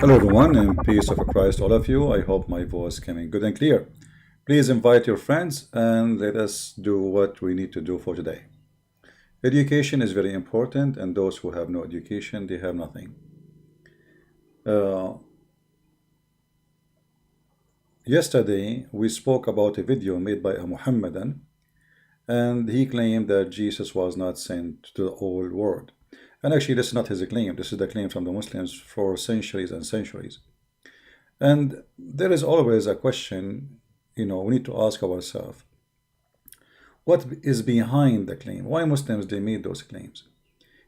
Hello everyone, and peace of Christ all of you. I hope my voice coming good and clear. Please invite your friends and let us do what we need to do for today. Education is very important, and those who have no education, they have nothing. Uh, Yesterday, we spoke about a video made by a Muhammadan, and he claimed that Jesus was not sent to the whole world. And actually, this is not his claim. This is the claim from the Muslims for centuries and centuries. And there is always a question, we need to ask ourselves, what is behind the claim? Why Muslims they made those claims?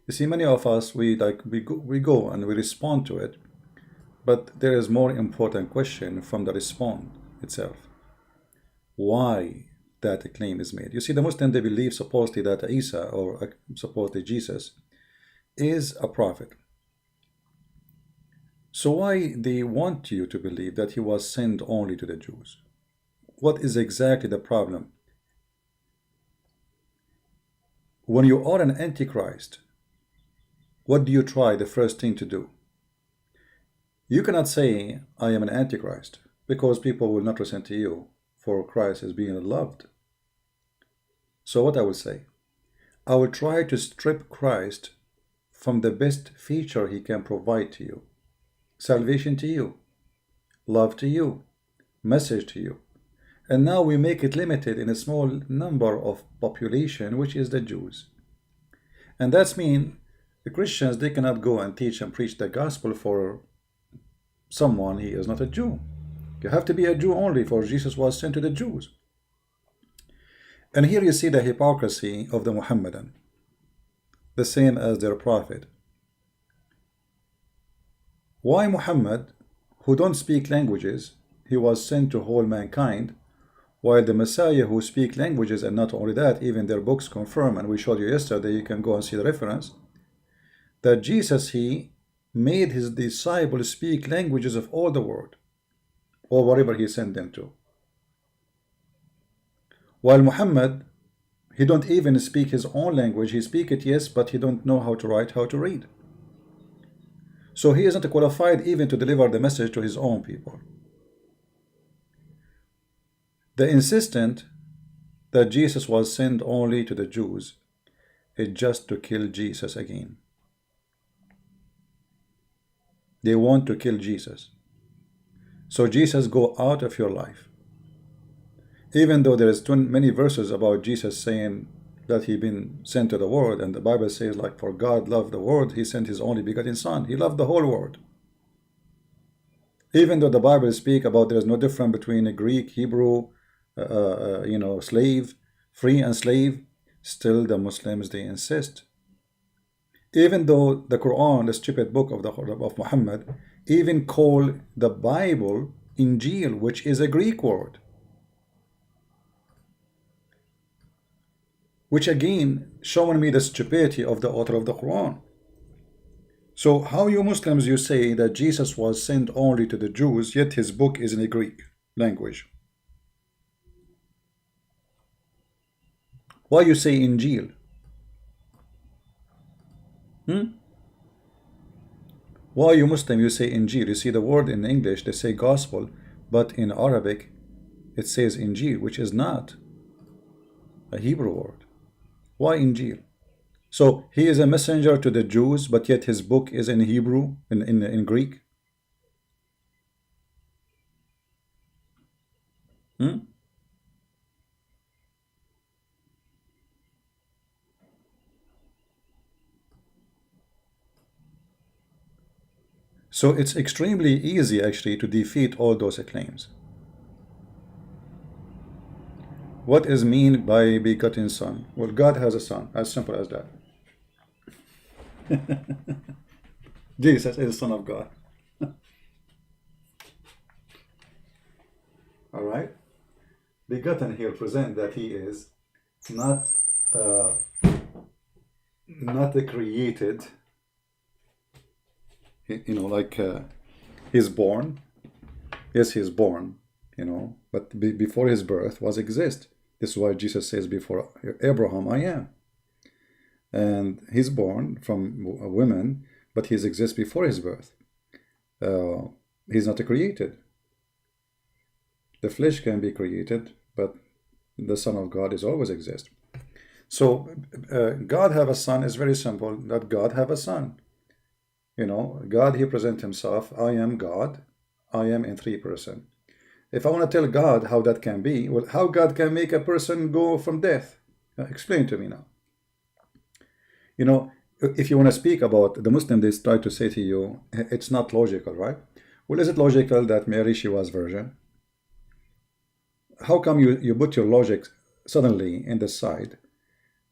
You see, many of us we go and we respond to it, but there is more important question from the response itself. Why that claim is made? You see, the Muslim they believe supposedly that Isa or supposedly Jesus is a prophet. So why they want you to believe that he was sent only to the Jews? What is exactly the problem? When you are an antichrist, what do you try the first thing to do? You cannot say, I am an antichrist, because people will not listen to you, for Christ is being loved. So what I will say? I will try to strip Christ from the best feature he can provide to you. Salvation to you, love to you, message to you. And now we make it limited in a small number of population, which is the Jews. And that's mean the Christians, they cannot go and teach and preach the gospel for someone he is not a Jew. You have to be a Jew only, for Jesus was sent to the Jews. And here you see the hypocrisy of the Muhammadan, the same as their prophet. Why Muhammad, who don't speak languages, he was sent to whole mankind, while the Messiah who speak languages, and not only that, even their books confirm, and we showed you yesterday, you can go and see the reference, that Jesus, he made his disciples speak languages of all the world, or wherever he sent them to. While Muhammad, he don't even speak his own language. He speak it, yes, but he don't know how to write, how to read. So he isn't qualified even to deliver the message to his own people. The insistent that Jesus was sent only to the Jews is just to kill Jesus again. They want to kill Jesus. So Jesus, go out of your life. Even though there is many verses about Jesus saying that he been sent to the world, and the Bible says, like, for God loved the world, he sent his only begotten son. He loved the whole world. Even though the Bible speak about there is no difference between a Greek, Hebrew, slave, free and slave, still the Muslims they insist. Even though the Quran, the stupid book of Muhammad, even call the Bible Injil, which is a Greek word, which again showing me the stupidity of the author of the Quran. So how you Muslims, you say that Jesus was sent only to the Jews, yet his book is in a Greek language? Why you say Injil? Why you Muslim, you say Injil? You see the word in English, they say gospel, but in Arabic it says Injil, which is not a Hebrew word. Why Injil? So he is a messenger to the Jews, but yet his book is in Hebrew, in Greek. So it's extremely easy actually to defeat all those claims. What is mean by begotten son? Well, God has a son, as simple as that. Jesus is the Son of God. All right. Begotten here present that he is not created. He's born. Yes, he's born. But before his birth was exist. This is why Jesus says, before Abraham I am. And he's born from a woman, but he exists before his birth. uh, he's not created. The flesh can be created, but the Son of God is always exist. So God have a son is very simple, that God have a son. You know, God, he present himself, I am God, I am in 3%. If I want to tell God how that can be, well, how God can make a person go from death? Explain to me now. You know, if you want to speak about the Muslim, they try to say to you, it's not logical, right? Well, is it logical that Mary, she was virgin? How come you put your logic suddenly in the side?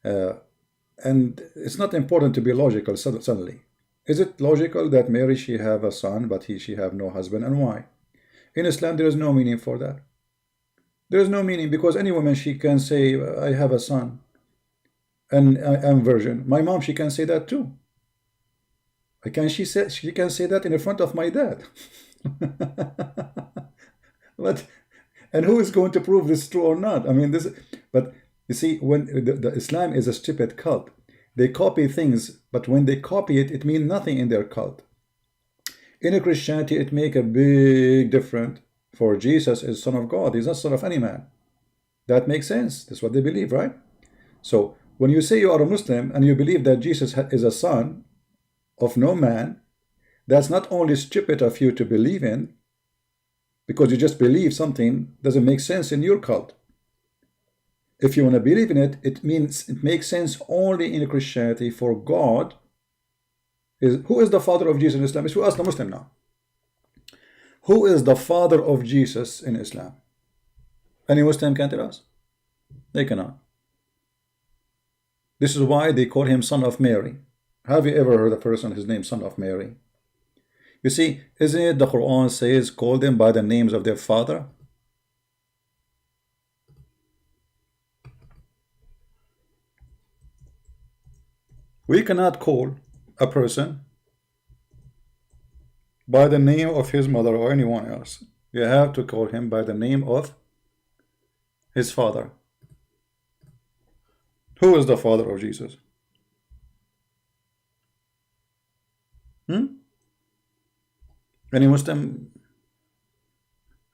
And it's not important to be logical suddenly. Is it logical that Mary, she have a son, but she have no husband, and why? In Islam, there is no meaning for that. There is no meaning, because any woman, she can say, I have a son, and I am virgin. My mom, she can say that too. She can say that in front of my dad. But and who is going to prove this true or not? I mean, but you see, when the Islam is a stupid cult, they copy things, but when they copy it, it means nothing in their cult. In a Christianity, it make a big difference. For Jesus is Son of God. He's not son of any man. That makes sense. That's what they believe, right? So when you say you are a Muslim and you believe that Jesus is a son of no man, that's not only stupid of you to believe in, because you just believe something doesn't make sense in your cult. If you want to believe in it, it means it makes sense only in Christianity. For God who is the father of Jesus in Islam? If you ask the Muslim now, who is the father of Jesus in Islam? Any Muslim can tell us? They cannot. This is why they call him son of Mary. Have you ever heard a person his name son of Mary? You see, isn't it the Quran says call them by the names of their father? We cannot call a person by the name of his mother or anyone else. You have to call him by the name of his father. Who is the father of Jesus? Any Muslim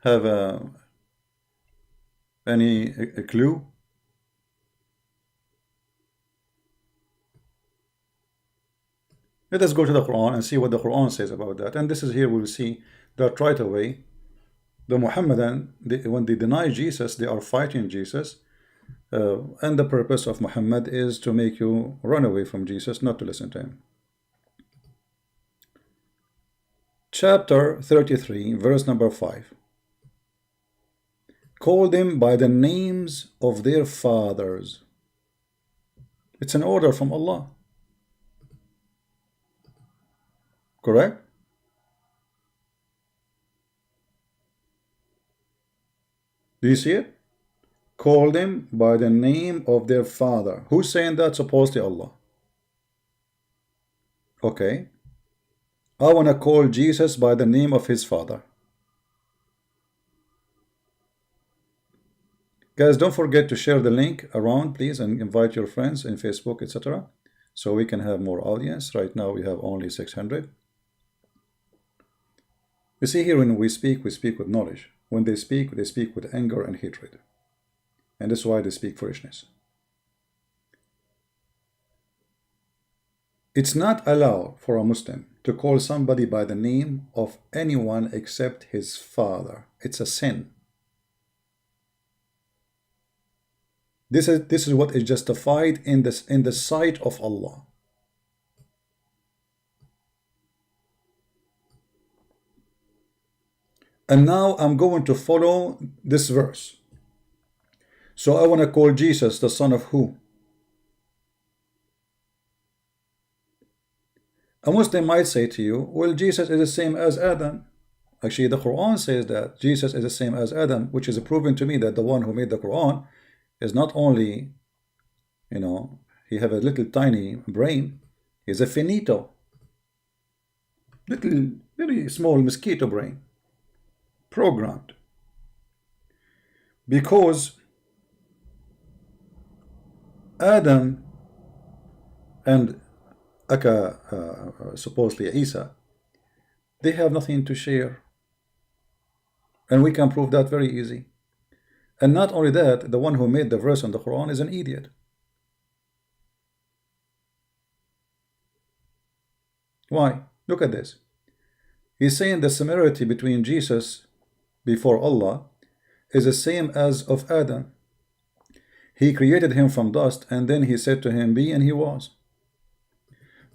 have any clue? Let us go to the Quran and see what the Quran says about that. And this is here we'll see that right away the Muhammadan, when they deny Jesus, they are fighting Jesus. And the purpose of Muhammad is to make you run away from Jesus, not to listen to him. Chapter 33, verse number 5. Call them by the names of their fathers. It's an order from Allah. Correct? Do you see it? Call them by the name of their father. Who's saying that? Supposedly Allah. Okay. I want to call Jesus by the name of his father. Guys, don't forget to share the link around, please, and invite your friends in Facebook, etc. So we can have more audience. Right now we have only 600. You see here, when we speak with knowledge. When they speak with anger and hatred. And that's why they speak foolishness. It's not allowed for a Muslim to call somebody by the name of anyone except his father. It's a sin. This is what is justified in the sight of Allah. And now I'm going to follow this verse. So I want to call Jesus the son of who? A Muslim might say to you, well, Jesus is the same as Adam. Actually, the Quran says that Jesus is the same as Adam, which is proven to me that the one who made the Quran is not only, you know, he have a little tiny brain, he's a finito. Little, very small mosquito brain. Programmed. Because Adam and supposedly Isa, They have nothing to share. And we can prove that very easy. And not only that, the one who made the verse on the Quran is an idiot. Why? Look at this. He's saying the similarity between Jesus before Allah is the same as of Adam. He created him from dust, and then he said to him, be, and he was.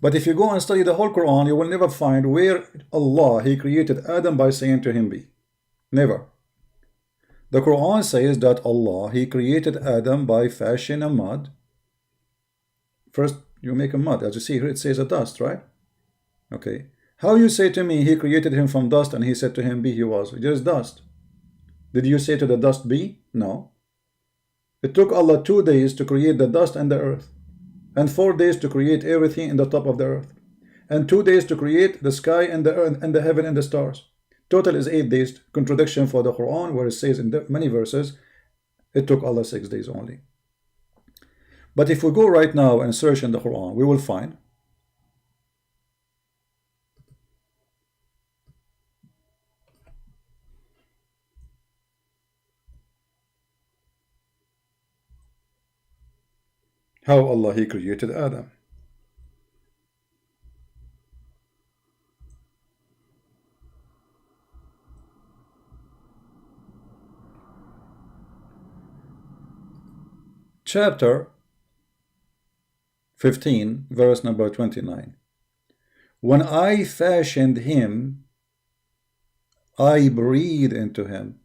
But if you go and study the whole Quran, you will never find where Allah, he created Adam by saying to him, be. Never. The Quran says that Allah, he created Adam by fashioning a mud. First, you make a mud. As you see here, it says a dust, right? Okay. How you say to me, he created him from dust, and he said to him, be, he was. Just dust. Did you say to the dust, be? No. It took Allah 2 days to create the dust and the earth, and 4 days to create everything in the top of the earth, and 2 days to create the sky and the earth and the heaven and the stars. Total is 8 days. Contradiction for the Quran, where it says in many verses, it took Allah 6 days only. But if we go right now and search in the Quran, we will find how Allah, he created Adam. Chapter 15, verse number 29. When I fashioned him, I breathed into him.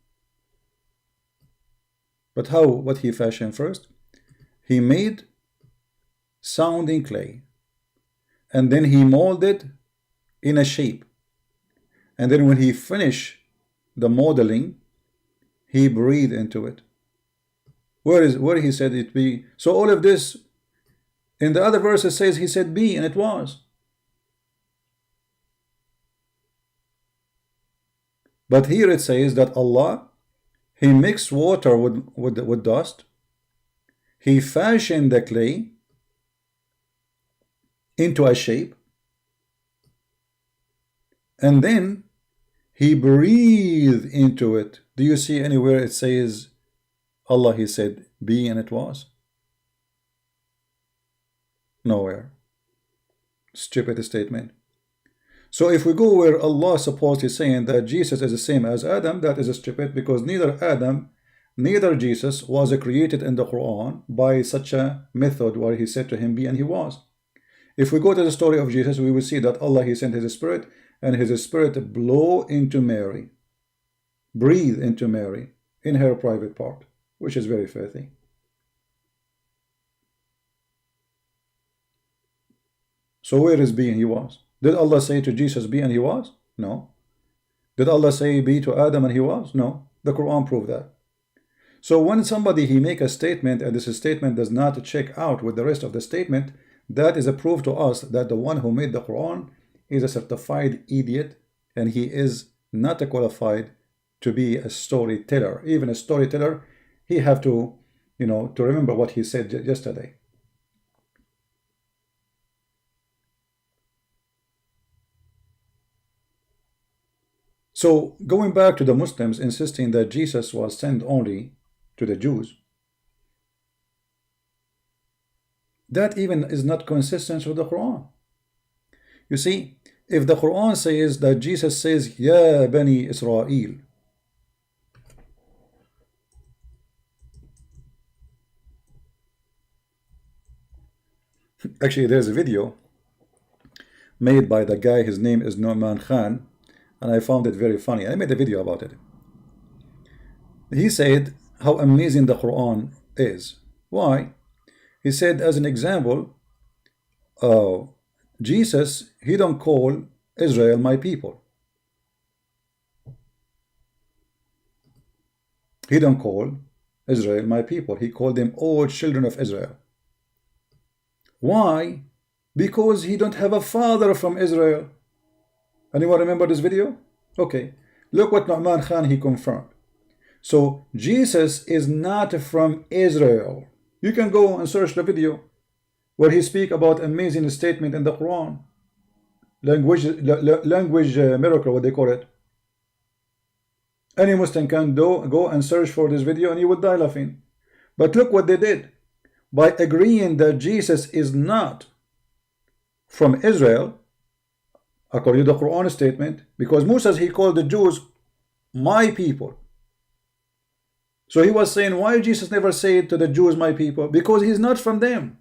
But how? What he fashioned first? He made sounding clay, and then he molded in a shape, and then when he finished the modeling, he breathed into it. Where he said it be? So all of this in the other verses says he said be, and it was. But here it says that Allah, he mixed water with dust, he fashioned the clay into a shape, and then he breathed into it. Do you see anywhere it says Allah, he said be, and it was? Nowhere. Stupid statement. So if we go where Allah supposedly saying that Jesus is the same as Adam, that is stupid, because neither Adam, neither Jesus was created in the Quran by such a method where he said to him be, and he was. If we go to the story of Jesus, we will see that Allah, he sent his spirit, and his spirit blow into Mary, breathe into Mary in her private part, which is very filthy. So where is be, and he was? Did Allah say to Jesus be, and he was? No. Did Allah say be to Adam, and he was? No. The Quran proved that. So when somebody he make a statement, and this statement does not check out with the rest of the statement, that is a proof to us that the one who made the Quran is a certified idiot, and he is not qualified to be a storyteller. Even a storyteller, he have to, to remember what he said yesterday. So going back to the Muslims insisting that Jesus was sent only to the Jews, that even is not consistent with the Quran. You see, if the Quran says that Jesus says, Ya Bani Israel, actually there's a video made by the guy, his name is Nu'man Khan, and I found it very funny. I made a video about it. He said how amazing the Quran is. Why? He said, as an example, Jesus, he don't call Israel my people. He don't call Israel my people. He called them all children of Israel. Why? Because he don't have a father from Israel. Anyone remember this video? Okay. Look what Nu'man Khan, he confirmed. So Jesus is not from Israel. You can go and search the video where he speak about amazing statement in the Quran. language miracle, what they call it. Any Muslim can go and search for this video and you would die laughing. But look what they did. By agreeing that Jesus is not from Israel, according to the Quran statement, because Moses, he called the Jews my people. So he was saying, why Jesus never said to the Jews my people? Because he's not from them.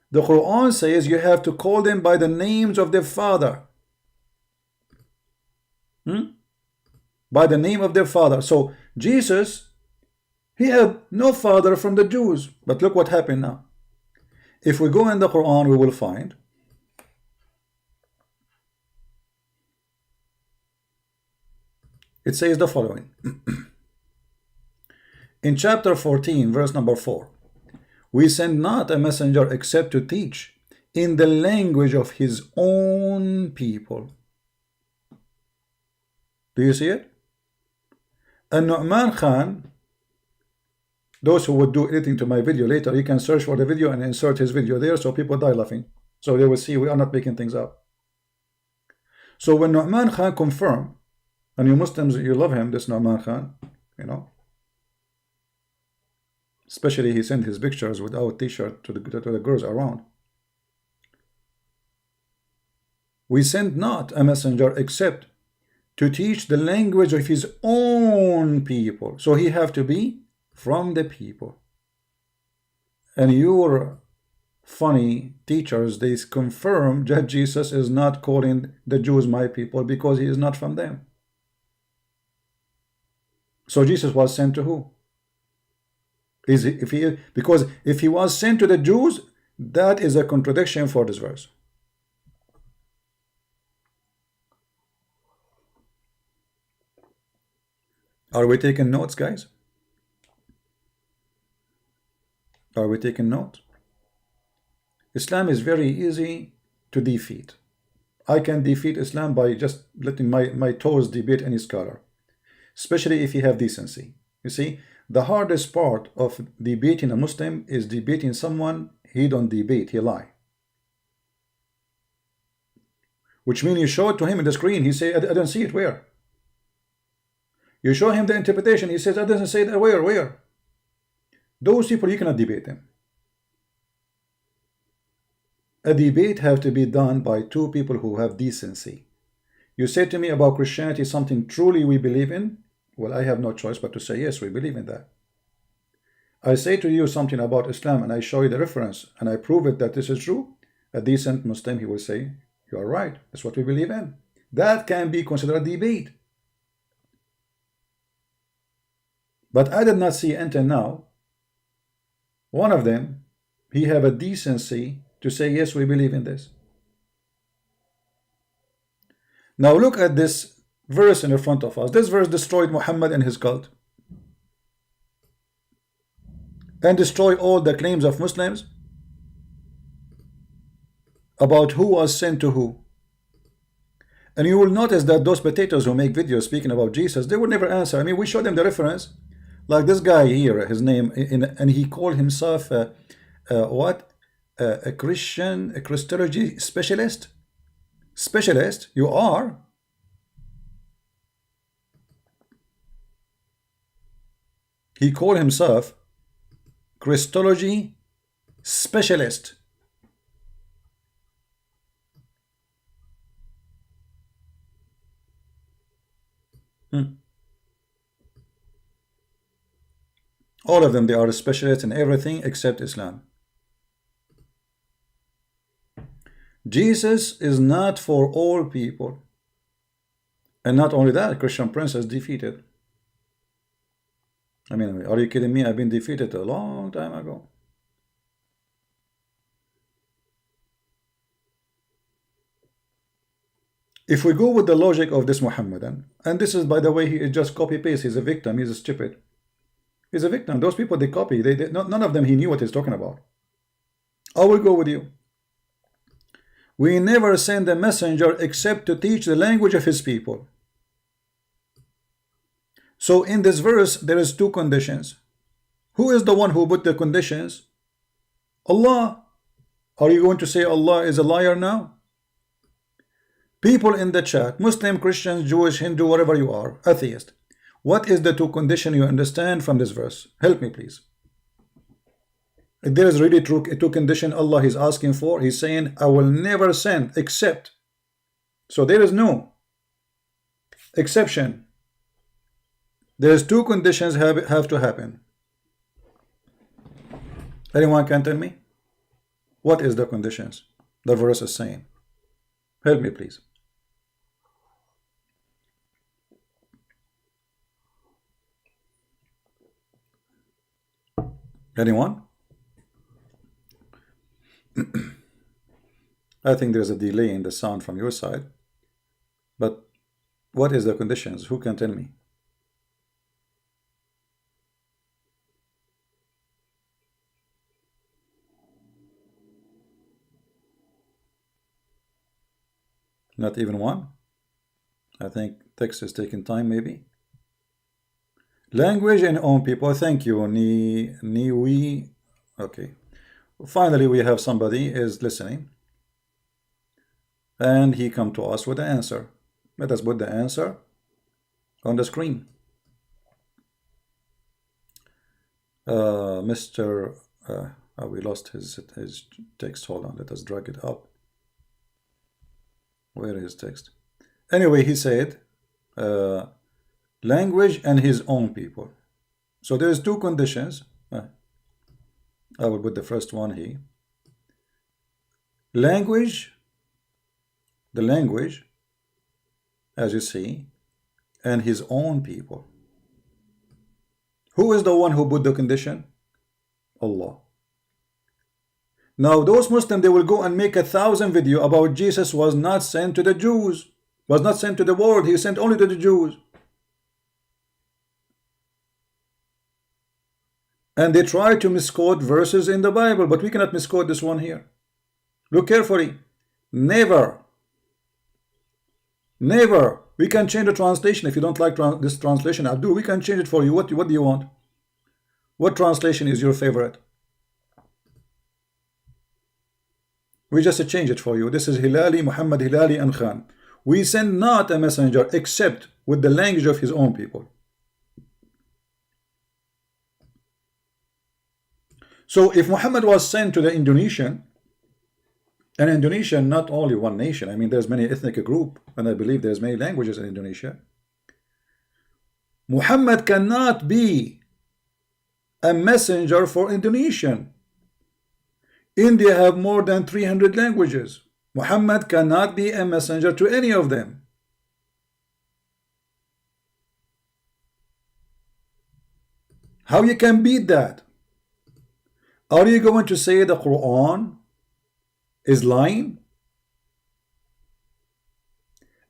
The Quran says you have to call them by the names of their father. By the name of their father. So Jesus, he had no father from the Jews. But look what happened now. If we go in the Quran, we will find it says the following. In chapter 14, verse number 4, we send not a messenger except to teach in the language of his own people. Do you see it? And Nu'man Khan, those who would do editing to my video later, you can search for the video and insert his video there so people die laughing. So they will see we are not making things up. So when Nu'man Khan confirmed, and you Muslims, you love him, this Nu'man Khan, you know, especially he sent his pictures without t-shirt to the girls around. We send not a messenger except to teach the language of his own people. So he have to be from the people. And your funny teachers, they confirm that Jesus is not calling the Jews my people because he is not from them. So Jesus was sent to who? Because if he was sent to the Jews, that is a contradiction for this verse. Are we taking notes, guys? Are we taking notes? Islam is very easy to defeat. I can defeat Islam by just letting my toes debate any scholar, especially if you have decency. You see, the hardest part of debating a Muslim is debating someone he don't debate, he lie. Which means you show it to him in the screen, he say, I don't see it, where? You show him the interpretation, he says, I doesn't say that, where? Those people, you cannot debate them. A debate have to be done by two people who have decency. You say to me about Christianity something truly we believe in, well, I have no choice but to say, yes, we believe in that. I say to you something about Islam and I show you the reference and I prove it that this is true. A decent Muslim, he will say, you are right, that's what we believe in. That can be considered a debate. But I did not see until now one of them, he have a decency to say, yes, we believe in this. Now look at this verse in front of us. This verse destroyed Muhammad and his cult, and destroy all the claims of Muslims about who was sent to who. And you will notice that those potatoes who make videos speaking about Jesus, they would never answer. I mean, we showed them the reference, like this guy here, his name, and he called himself a Christology specialist. Specialist, you are. He called himself Christology specialist. All of them, they are specialists in everything except Islam. Jesus is not for all people. And not only that, Christian Prince is defeated. I mean, are you kidding me? I've been defeated a long time ago. If we go with the logic of this Muhammadan, and this is, by the way, he is just copy-paste, he's a victim, he's a stupid. He's a victim. Those people, they copy. None of them, he knew what he's talking about. I will go with you. We never send a messenger except to teach the language of his people. So in this verse, there is two conditions. Who is the one who put the conditions? Allah. Are you going to say Allah is a liar now? People in the chat, Muslim, Christian, Jewish, Hindu, whatever you are, atheist. What is the two condition you understand from this verse? Help me, please. If there is really two condition Allah is asking for, He's saying, I will never send except. So there is no exception. There's two conditions have to happen. Anyone can tell me? What is the conditions the verse is saying? Help me, please. Anyone? I think there's a delay in the sound from your side. But what is the conditions? Who can tell me? Not even one? I think text is taking time, maybe. Language and own people. Thank you, Niwi. Okay. Finally, we have somebody is listening. And he come to us with the answer. Let us put the answer on the screen. We lost his text. Hold on, let us drag it up. Where is his text? Anyway, he said language and his own people. So there's two conditions. I will put the first one here. Language, the language, as you see, and his own people. Who is the one who put the condition? Allah. Now those Muslims, they will go and make 1,000 videos about Jesus was not sent to the Jews, was not sent to the world, he sent only to the Jews. And they try to misquote verses in the Bible, but we cannot misquote this one here. Look carefully. Never. Never. We can change the translation. If you don't like this translation, we can change it for you. What do you want? What translation is your favorite? We just change it for you. This is Hilali, Muhammad Hilali and Khan. We send not a messenger except with the language of his own people. So if Muhammad was sent to the Indonesian, and Indonesia not only one nation, I mean there's many ethnic group, and I believe there's many languages in Indonesia. Muhammad cannot be a messenger for Indonesian. India have more than 300 languages. Muhammad cannot be a messenger to any of them. How you can beat that? Are you going to say the Quran is lying?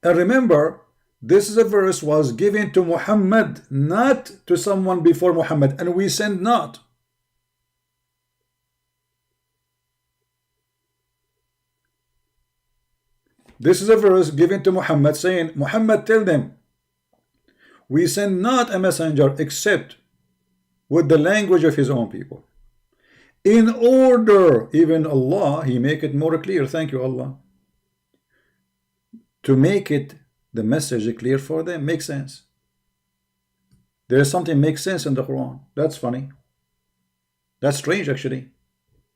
And remember, this is a verse was given to Muhammad, not to someone before Muhammad, and we send not. This is a verse given to Muhammad saying, Muhammad, tell them, we send not a messenger except with the language of his own people. In order, even Allah, He make it more clear. Thank you, Allah. To make it, the message clear for them, makes sense. There is something makes sense in the Quran. That's funny. That's strange, actually.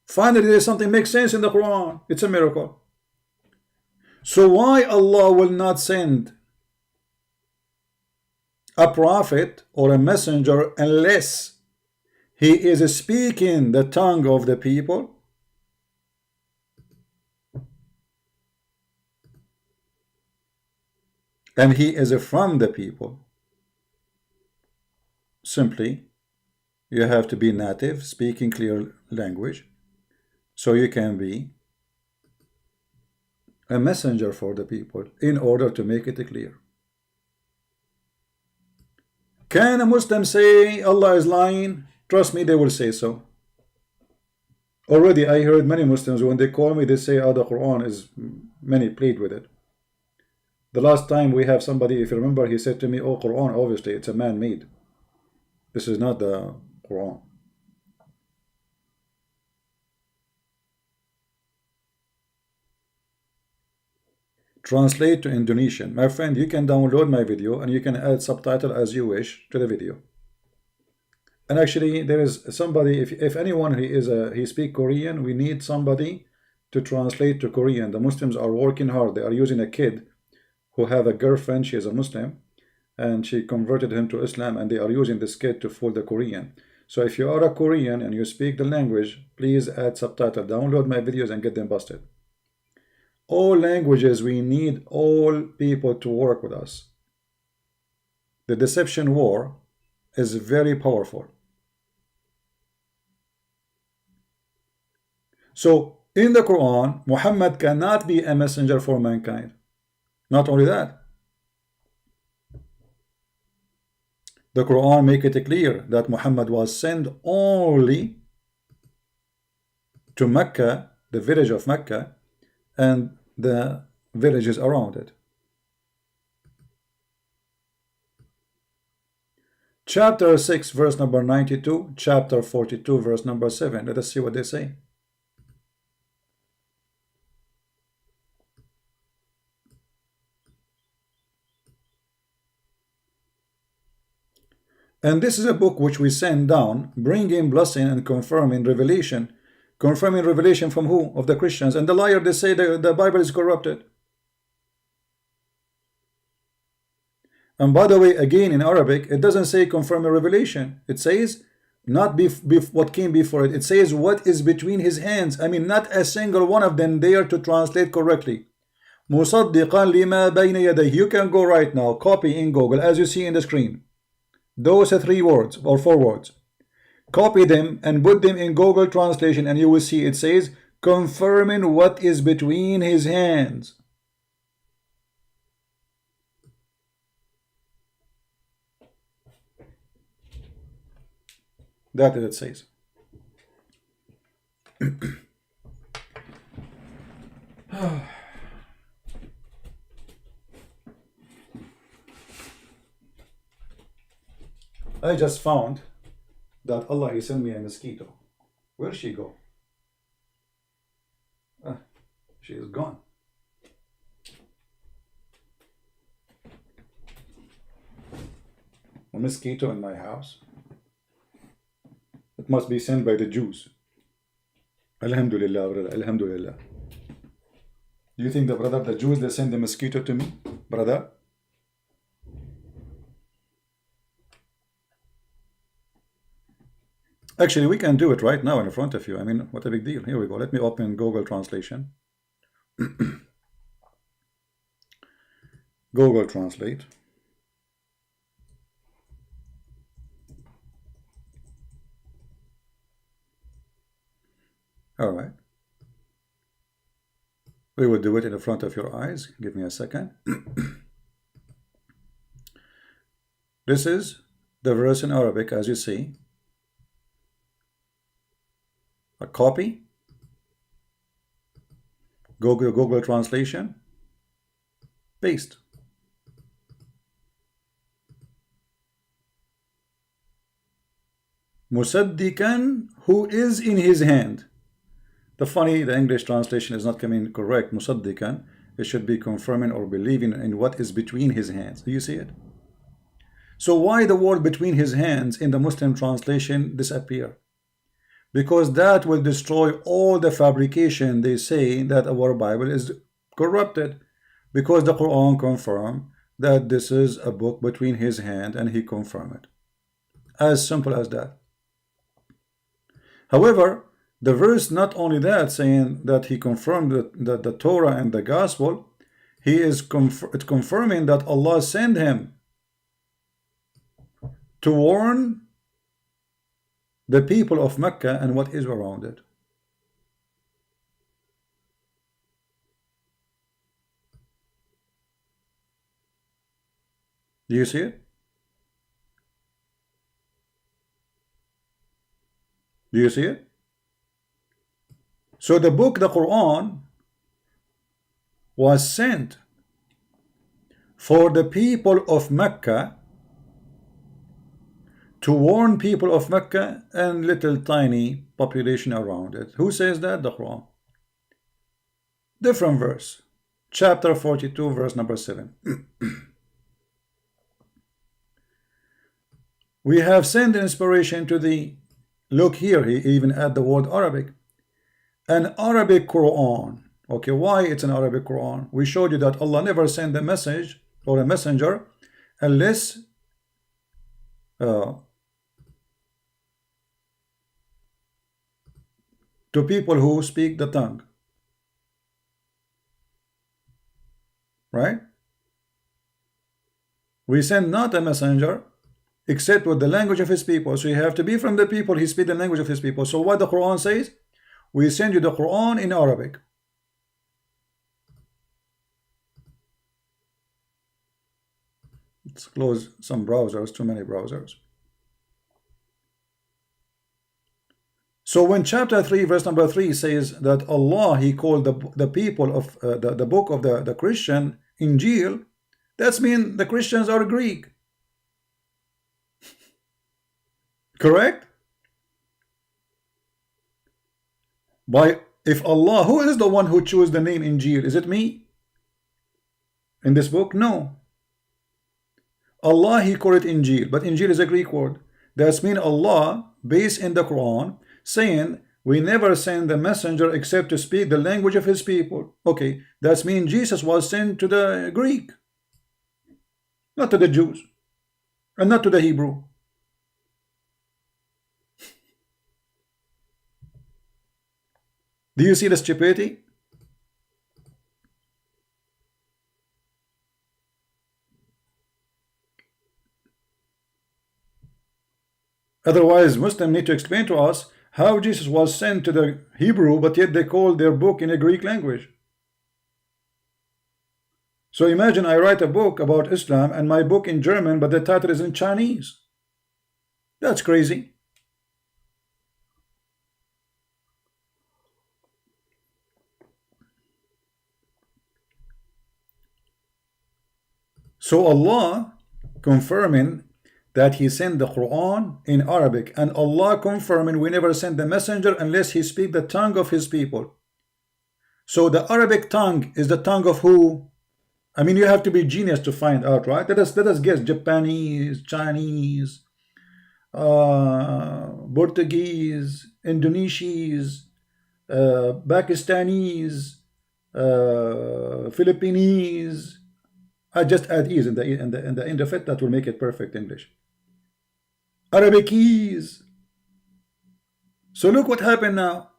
Finally, there is something makes sense in the Quran. It's a miracle. So why Allah will not send a prophet or a messenger unless he is speaking the tongue of the people? And he is from the people. Simply, you have to be native, speaking clear language, so you can be a messenger for the people in order to make it clear. Can a Muslim say Allah is lying? Trust me, they will say so. Already I heard many Muslims, when they call me, they say, oh, the Quran is, many played with it. The last time we have somebody, if you remember, he said to me, oh, Quran, obviously, it's a man-made. This is not the Quran. translate to Indonesian. My friend, you can download my video and you can add subtitle as you wish to the video. And actually, there is somebody, if anyone he speak Korean, we need somebody to translate to Korean. The Muslims are working hard. They are using a kid who have a girlfriend. She is a Muslim, and she converted him to Islam, and they are using this kid to fool the Korean. So if you are a Korean and you speak the language, please add subtitle, download my videos and get them busted. All languages, we need all people to work with us. The deception war is very powerful. So in the Quran, Muhammad cannot be a messenger for mankind. Not only that, the Quran make it clear that Muhammad was sent only to Mecca, the village of Mecca, and the villages around it. Chapter 6, verse number 92, chapter 42, verse number 7. Let us see what they say. And this is a book which we send down, bringing blessing and confirming revelation. Confirming revelation from who? Of the Christians. And the liar, they say the Bible is corrupted. And by the way, again in Arabic, it doesn't say confirming revelation. It says not what came before it. It says what is between his hands. I mean, not a single one of them there to translate correctly. مُصَدِّقًا لِمَا بَيْنَ يَدَيْهِ. You can go right now, copy in Google, as you see in the screen. Those are 3 words or 4 words. Copy them and put them in Google translation, and you will see it says confirming what is between his hands. That is it says. I just found that Allah, he sent me a mosquito. Where'd she go? She is gone. A mosquito in my house. It must be sent by the Jews. Alhamdulillah, brother. Alhamdulillah. Do you think the Jews, they send the mosquito to me, brother? Actually, we can do it right now in front of you. I mean, what a big deal. Here we go. Let me open Google Translation. Google Translate. All right. We will do it in the front of your eyes. Give me a second. This is the verse in Arabic, as you see. A copy. Google Translation. Paste. Musaddikan, who is in his hand. The English translation is not coming correct. Musaddikan, it should be confirming or believing in what is between his hands. Do you see it? So why the word between his hands in the Muslim translation disappear? Because that will destroy all the fabrication. They say that our Bible is corrupted, because the Quran confirmed that this is a book between his hand, and he confirmed it. As simple as that. However, the verse not only that saying that he confirmed the Torah and the Gospel, he is confirming that Allah sent him to warn the people of Mecca and what is around it. Do you see it? Do you see it? So the book, the Quran, was sent for the people of Mecca, to warn people of Mecca and little tiny population around it. Who says that? The Quran. Different verse. chapter 42, verse number 7. We have sent inspiration to the, look here, he even add the word Arabic, an Arabic Quran. Okay, why it's an Arabic Quran? We showed you that Allah never sent a message or a messenger unless to people who speak the tongue, right? We send not a messenger except with the language of his people. So you have to be from the people he speak the language of his people. So what the Quran says, we send you the Quran in Arabic. Let's close some browsers, too many browsers. So when chapter 3 verse number 3 says that Allah, he called the people of the book of the Christian Injil, that's mean the Christians are Greek. Correct? If Allah, who is the one who chose the name Injil? Is it me? In this book? No. Allah, he called it Injil, but Injil is a Greek word. That's mean Allah, based in the Quran, saying we never send the messenger except to speak the language of his people. Okay, that's mean Jesus was sent to the Greek, not to the Jews, and not to the Hebrew. Do you see the stupidity? Otherwise, Muslims need to explain to us how Jesus was sent to the Hebrew, but yet they call their book in a Greek language. So imagine I write a book about Islam and my book in German, but the title is in Chinese. That's crazy. So Allah confirming that he sent the Quran in Arabic, and Allah confirming we never send the messenger unless he speak the tongue of his people. So the Arabic tongue is the tongue of who? I mean, you have to be genius to find out, right? Let us guess. Japanese, Chinese, Portuguese, Indonesians, Pakistanis, Philippines. I just add ease in the end of it. That will make it perfect English. Arabicese. So look what happened now.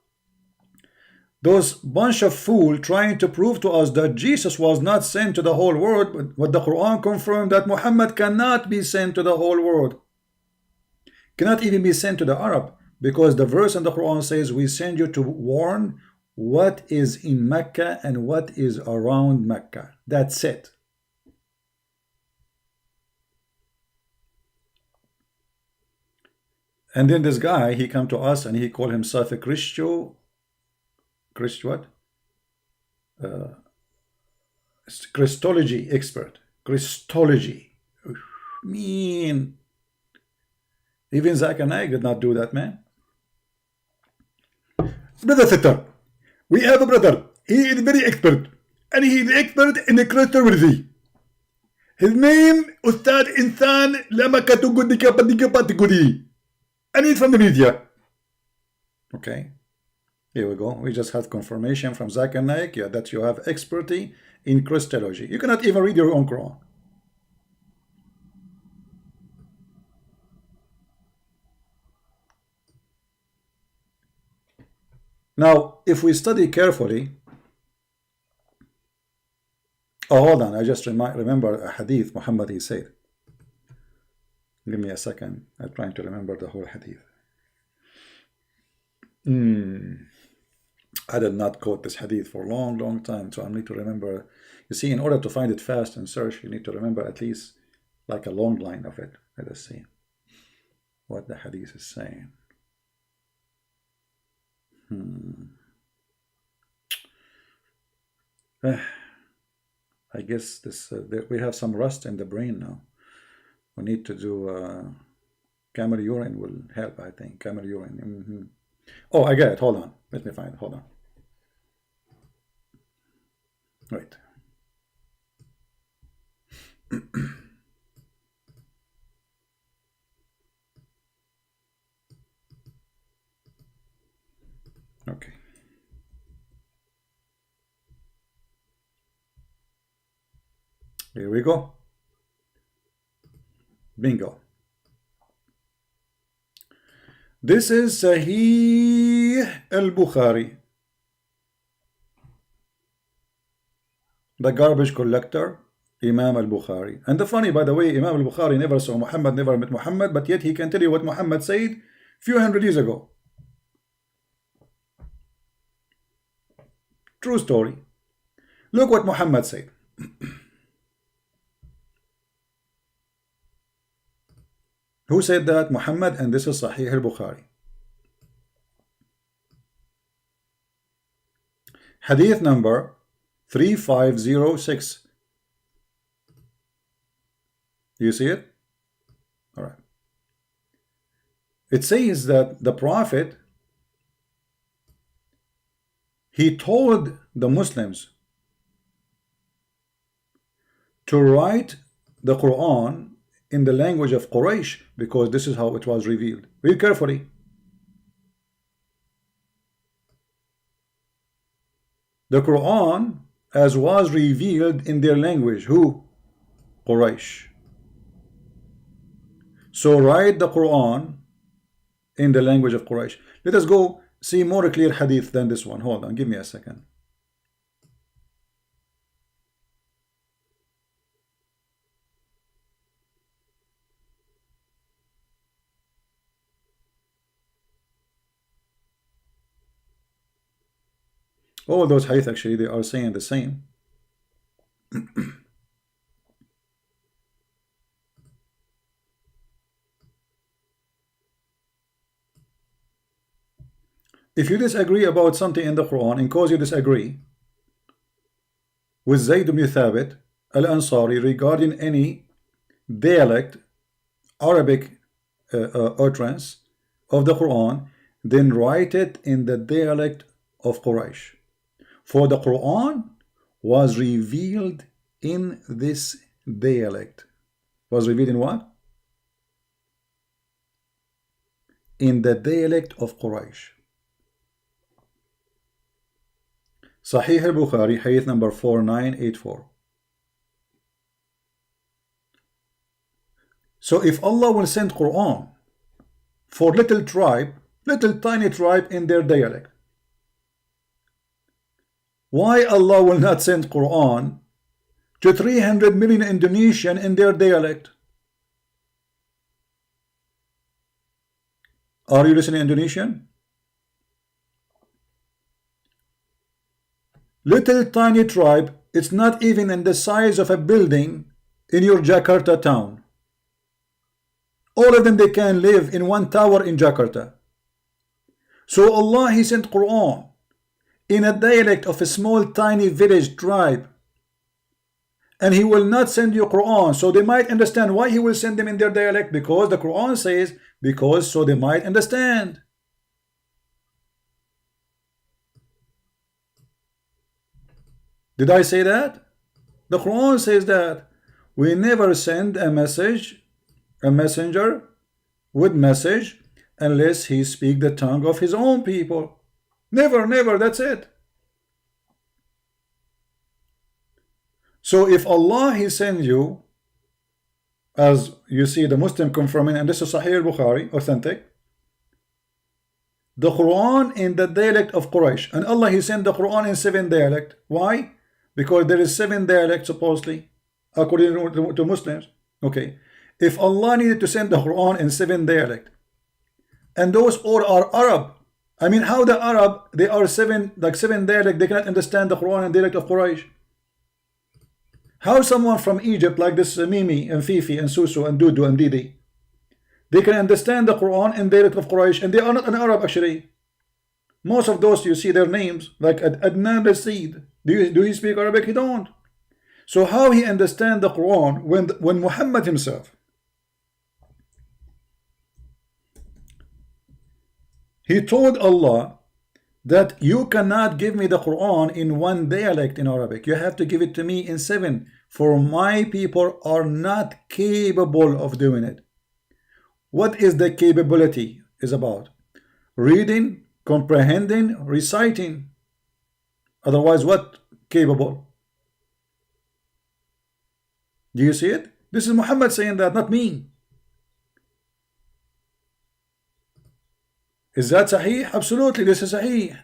Those bunch of fools trying to prove to us that Jesus was not sent to the whole world, but the Quran confirmed that Muhammad cannot be sent to the whole world. Cannot even be sent to the Arab, because the verse in the Quran says we send you to warn what is in Mecca and what is around Mecca. That's it. And then this guy, he come to us and he called himself a Christology expert. Christology. Mean. Even Zakir Naik did not do that, man. Brother Sister, we have a brother. He is very expert. And he is expert in the Christology. His name, Ustad Insan Lamakatugudikapadigapatugudi. And he's from the media. Okay. Here we go. We just had confirmation from Zakir Naik, yeah, that you have expertise in Christology. You cannot even read your own Quran. Now, if we study carefully, hold on, I just remember a hadith Muhammad he said. Give me a second. I'm trying to remember the whole hadith. I did not quote this hadith for a long time, so I need to remember. You see, in order to find it fast and search, you need to remember at least like a long line of it. Let us see what the hadith is saying. I guess this we have some rust in the brain now. We need to do camel urine will help, I think. Camel urine. Oh, I get it. Hold on. Let me find it. Hold on. Wait. Okay. Here we go. Bingo. This is Sahih al-Bukhari. The garbage collector, Imam al-Bukhari. And the funny, by the way, Imam al-Bukhari never saw Muhammad, never met Muhammad, but yet he can tell you what Muhammad said few hundred years ago. True story. Look what Muhammad said. Who said that? Muhammad, and this is Sahih al-Bukhari. Hadith number 3506. You see it? All right. It says that the Prophet, he told the Muslims to write the Quran in the language of Quraysh, because this is how it was revealed. Read carefully. The Quran as was revealed in their language. Who? Quraysh. So write the Quran in the language of Quraysh. Let us go see more clear hadith than this one. Hold on, give me a second. All those hadith actually, they are saying the same. If you disagree about something in the Quran, and cause you disagree with Zayd ibn Thabit al-Ansari regarding any dialect, Arabic utterance of the Quran, then write it in the dialect of Quraysh. For the Quran was revealed in this dialect. Was revealed in what? In the dialect of Quraysh. Sahih al-Bukhari, hadith number 4984. So if Allah will send Quran for little tribe, little tiny tribe in their dialect, why Allah will not send Quran to 300 million Indonesian in their dialect? Are you listening, Indonesian? Little tiny tribe, it's not even in the size of a building in your Jakarta town. All of them, they can live in one tower in Jakarta. So Allah, He sent Quran in a dialect of a small tiny village tribe, and He will not send you Quran so they might understand. Why He will send them in their dialect? Because the Quran says, because so they might understand. Did I say that? The Quran says that we never send a messenger with message unless he speak the tongue of his own people. Never, never, that's it. So if Allah, He sends you, as you see the Muslim confirming, and this is Sahih al-Bukhari, authentic, the Quran in the dialect of Quraysh, and Allah, He sent the Quran in 7 dialect. Why? Because there is 7 dialects supposedly, according to Muslims. Okay, if Allah needed to send the Quran in 7 dialect, and those all are Arab, I mean, how the Arab, they are 7 dialect, they cannot understand the Quran in dialect of Quraysh? How someone from Egypt like this Mimi and Fifi and Susu and Dudu and Didi, they can understand the Quran in dialect of Quraysh, and they are not an Arab actually. Most of those, you see their names, like Adnan Rashid. Do he speak Arabic? He don't. So how he understand the Quran when Muhammad himself, he told Allah that you cannot give me the Quran in 1 dialect in Arabic. You have to give it to me in 7. for my people are not capable of doing it. What is the capability is about? Reading, comprehending, reciting. Otherwise, what capable? Do you see it? This is Muhammad saying that, not me. Is that Sahih? Absolutely, this is Sahih.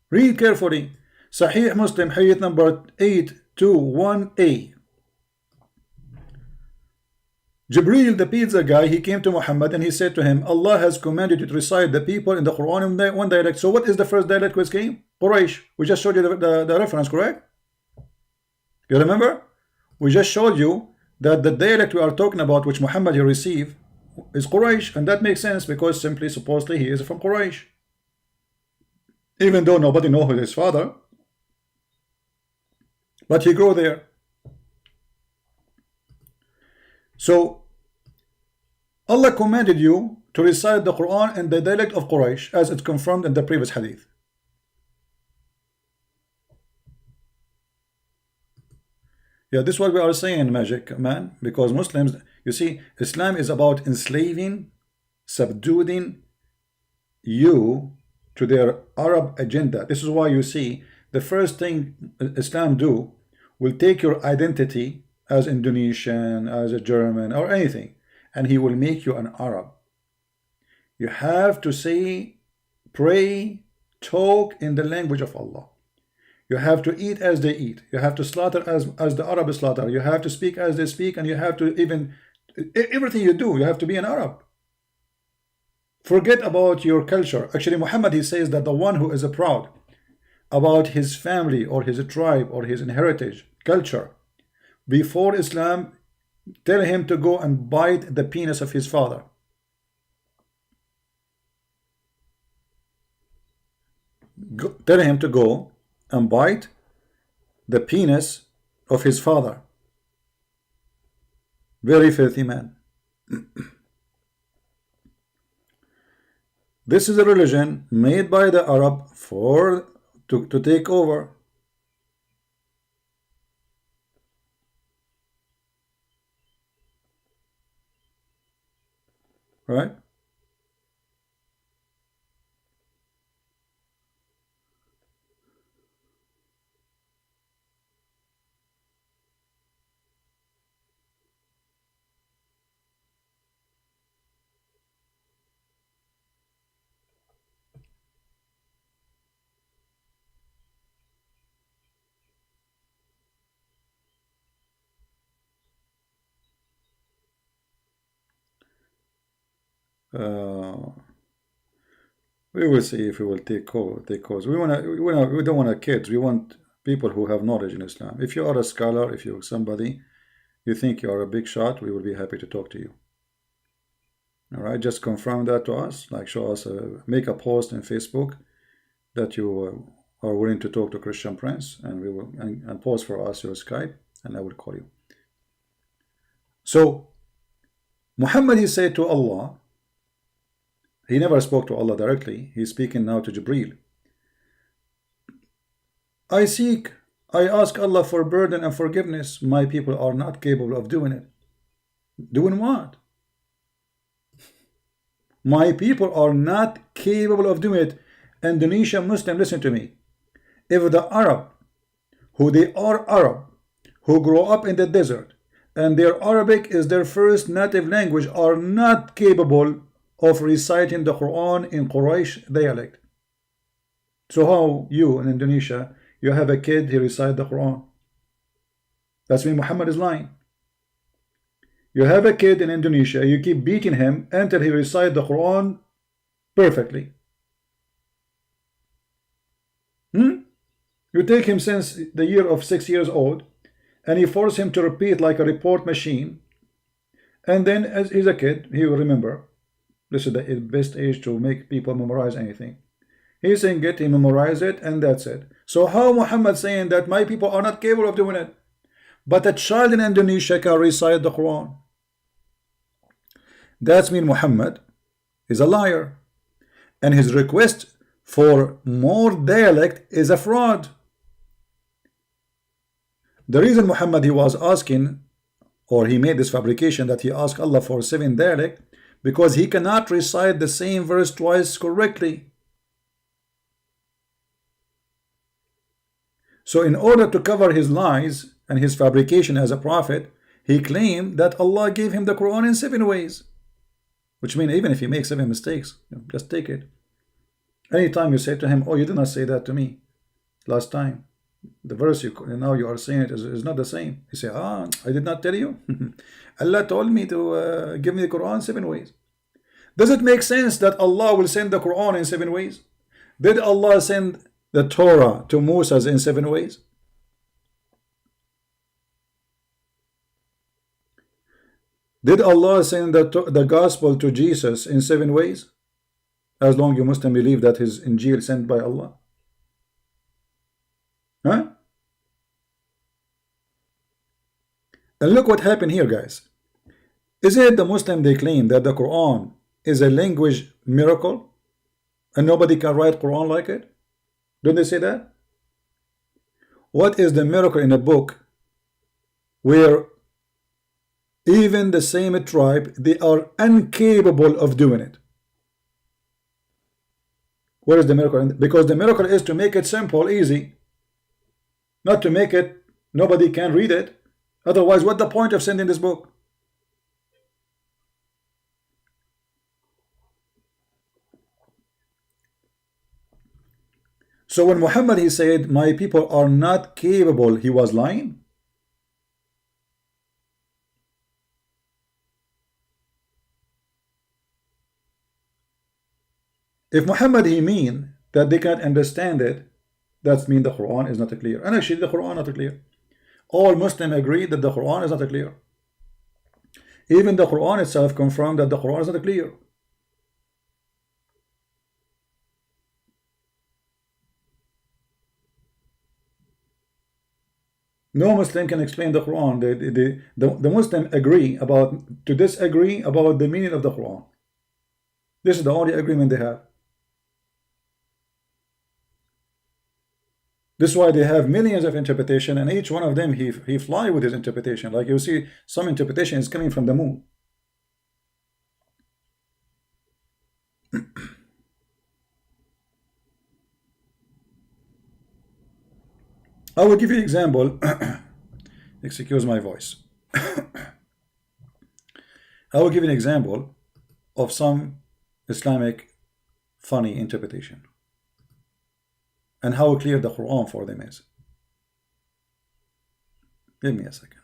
Read carefully. Sahih Muslim, hadith number 821a. Jibreel, the pizza guy, he came to Muhammad and he said to him, Allah has commanded you to recite the people in the Quran in one dialect. So what is the first dialect which came? Quraysh. We just showed you the reference, correct? You remember? We just showed you that the dialect we are talking about, which Muhammad he received, is Quraysh, and that makes sense because simply, supposedly, he is from Quraysh. Even though nobody knows who his father, but he grew there. So, Allah commanded you to recite the Quran in the dialect of Quraysh, as it's confirmed in the previous hadith. Yeah, this is what we are saying, Magic Man, because Muslims, you see, Islam is about enslaving, subduing you to their Arab agenda. This is why you see the first thing Islam do will take your identity as Indonesian, as a German, or anything, and he will make you an Arab. You have to say, pray, talk in the language of Allah. You have to eat as they eat. You have to slaughter as the Arab slaughter. You have to speak as they speak, and you have to even, everything you do, you have to be an Arab. Forget about your culture. Actually, Muhammad, he says that the one who is proud about his family or his tribe or his heritage, culture, before Islam, tell him to go and bite the penis of his father. Tell him to go and bite the penis of his father. Very filthy man. This is a religion made by the Arab to take over. Right? We will see if we will take calls. We don't want kids. We want people who have knowledge in Islam. If you are a scholar, if you're somebody, you think you are a big shot, we will be happy to talk to you. All right, just confirm that to us. Like, show us, make a post in Facebook that you are willing to talk to Christian Prince, and we will and post for us your Skype, and I will call you. So, Muhammad, he said to Allah. He never spoke to Allah directly. He's speaking now to Jibreel. I ask Allah for burden and forgiveness. My people are not capable of doing it. Doing what? My people are not capable of doing it. Indonesian Muslim, listen to me. If the Arab, who they are Arab, who grow up in the desert, and their Arabic is their first native language, are not capable of reciting the Quran in Quraysh dialect. So how you in Indonesia, you have a kid, he recite the Quran? That's when Muhammad is lying. You have a kid in Indonesia, you keep beating him until he recite the Quran perfectly. You take him since the year of 6 years old, and you force him to repeat like a report machine, and then as he's a kid, he will remember. This is the best age to make people memorize anything. He's saying it, he memorize it, and that's it. So how Muhammad saying that my people are not capable of doing it? But a child in Indonesia can recite the Quran. That's mean Muhammad is a liar. And his request for more dialect is a fraud. The reason Muhammad he was asking, or he made this fabrication that he asked Allah for 7 dialect, because he cannot recite the same verse twice correctly. So in order to cover his lies and his fabrication as a prophet, he claimed that Allah gave him the Quran in 7 ways. Which means even if he makes 7 mistakes, just take it. Anytime you say to him, oh, you did not say that to me last time, the verse now you are saying it is not the same. You say, I did not tell you. Allah told me to give me the Quran 7 ways. Does it make sense that Allah will send the Quran in 7 ways? Did Allah send the Torah to Moses in 7 ways? Did Allah send the gospel to Jesus in 7 ways? As long as you Muslim believe that his Injil sent by Allah. Huh? And look what happened here, guys. Is it the Muslim they claim that the Quran is a language miracle and nobody can write Quran like it? Don't they say that? What is the miracle in a book where even the same tribe, they are incapable of doing it? What is the miracle? Because the miracle is to make it simple, easy, not to make it nobody can read it. Otherwise, what's the point of sending this book? So when Muhammad he said, my people are not capable, he was lying. If Muhammad he mean that they can't understand it, that means the Quran is not clear. And actually the Quran is not clear. All Muslims agree that the Quran is not clear. Even the Quran itself confirmed that the Quran is not clear. No Muslim can explain the Quran. The Muslim agree to disagree about the meaning of the Quran. This is the only agreement they have. This is why they have millions of interpretation, and each one of them he fly with his interpretation. Like you see, some interpretation is coming from the moon. I will give you an example. Excuse my voice. I will give you an example of some Islamic funny interpretation and how clear the Quran for them is. Give me a second.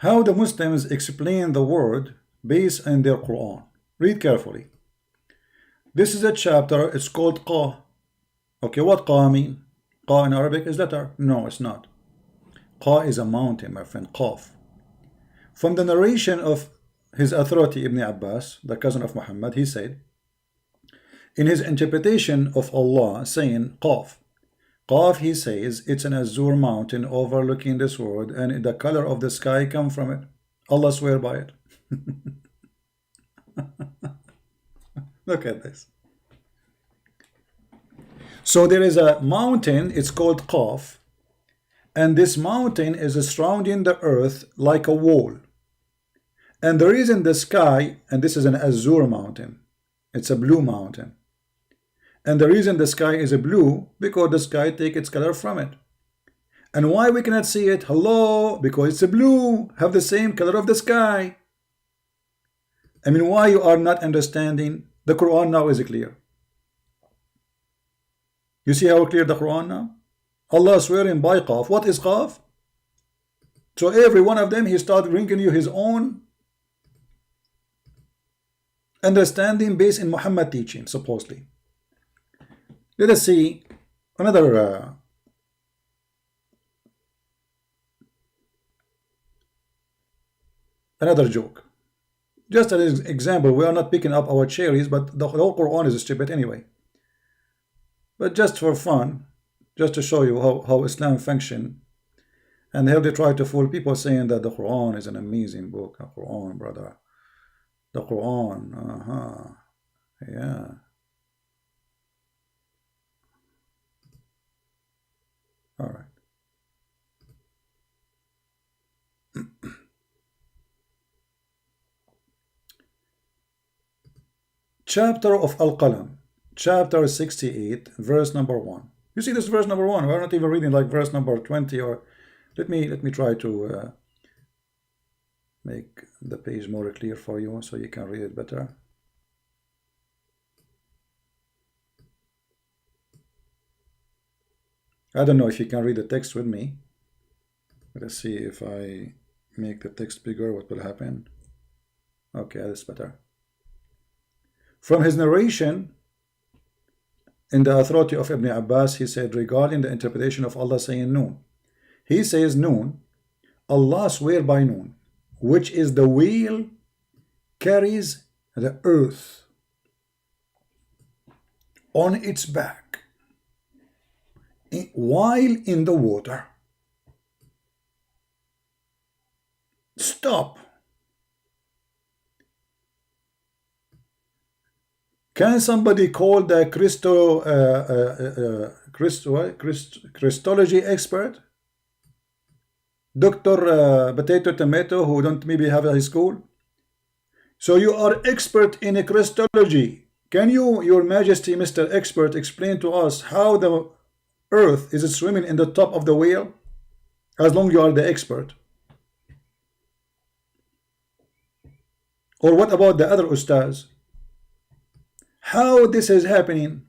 How the Muslims explain the word based on their Quran. Read carefully. This is a chapter, it's called Qa. Okay, what Qa mean? Qa in Arabic is letter? No, it's not. Qa is a mountain, my friend, Qaf. From the narration of his authority Ibn Abbas, the cousin of Muhammad, he said, in his interpretation of Allah saying Qaf, Qaf, he says, it's an azure mountain overlooking this world, and the color of the sky come from it. Allah swear by it. Look at this. So there is a mountain, it's called Qaf, and this mountain is surrounding the earth like a wall. And the reason the sky, and this is an azure mountain, it's a blue mountain. And the reason the sky is a blue, because the sky take its color from it. And why we cannot see it? Hello, because it's a blue, have the same color of the sky. I mean, why you are not understanding? The Quran now is clear. You see how clear the Quran now? Allah swearing by Qaf. What is Qaf? So every one of them, he started bringing you his own understanding based in Muhammad teaching, supposedly. Let us see another Another joke. Just an example. We are not picking up our cherries, but the whole Quran is stupid anyway. But just for fun, just to show you how Islam function, and how they try to fool people saying that the Quran is an amazing book. The Quran, brother. The Quran. Yeah. All right. Chapter of Al-Qalam, chapter 68, verse number 1. You see this verse number 1. We're not even reading like verse number 20 or let me try to make the page more clear for you so you can read it better. I don't know if you can read the text with me. Let's see if I make the text bigger, what will happen. Okay, that's better. From his narration in the authority of Ibn Abbas, he said regarding the interpretation of Allah saying Noon. He says Noon, Allah swear by Noon, which is the wheel carries the earth on its back while in the water. Stop. Can somebody call the Christology expert? Dr. Potato Tomato, who don't maybe have a school? So you are expert in Christology. Can you, Your Majesty, Mr. Expert, explain to us how the earth is swimming in the top of the wheel? As long as you are the expert. Or what about the other ustaz? How this is happening?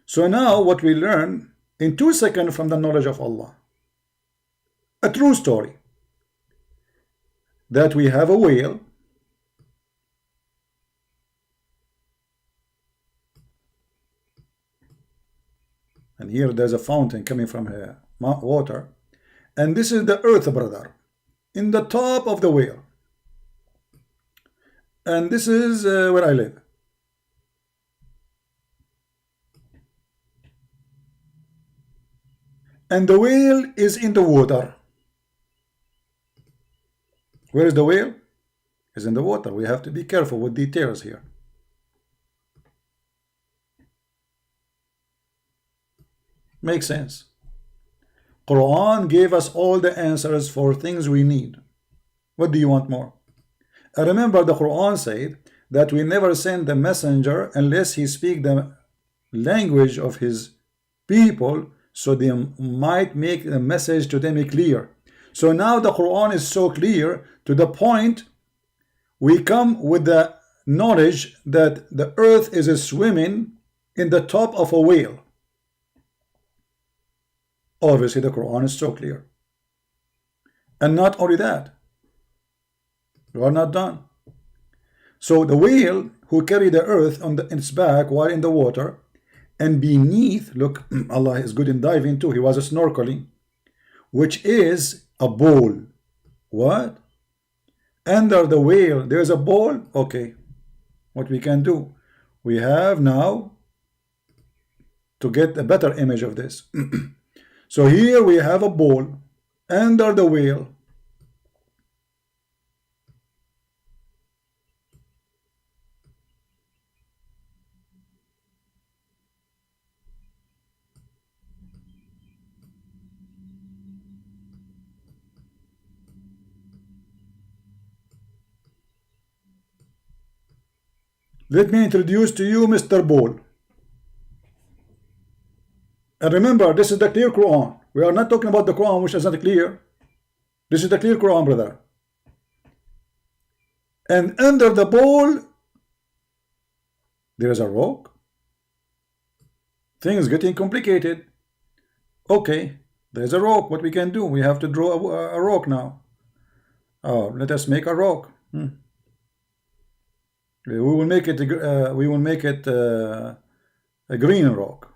So now what we learn in 2 seconds from the knowledge of Allah, a true story, that we have a whale and here there's a fountain coming from her water, and this is the earth, brother, in the top of the whale. And this is where I live. And the whale is in the water. Where is the whale? Is in the water. We have to be careful with details here. Makes sense. Quran gave us all the answers for things we need. What do you want more? I remember the Quran said that we never send the messenger unless he speak the language of his people, so they might make the message to them clear. So now the Quran is so clear to the point we come with the knowledge that the earth is swimming in the top of a whale. Obviously the Quran is so clear. And not only that, we are not done. So the whale who carry the earth on its back while in the water, and beneath, look, Allah is good in diving too. He was snorkeling, which is a bowl. What? Under the whale, there's a bowl? Okay. What we can do? We have now to get a better image of this. So here we have a bowl under the whale. Let me introduce to you Mr. Ball. And remember, this is the clear Quran. We are not talking about the Quran which is not clear. This is the clear Quran, brother. And under the bowl, there is a rock. Things getting complicated. Okay, there's a rock. What we can do? We have to draw a rock now. Oh, let us make a rock. We will make it. A green rock.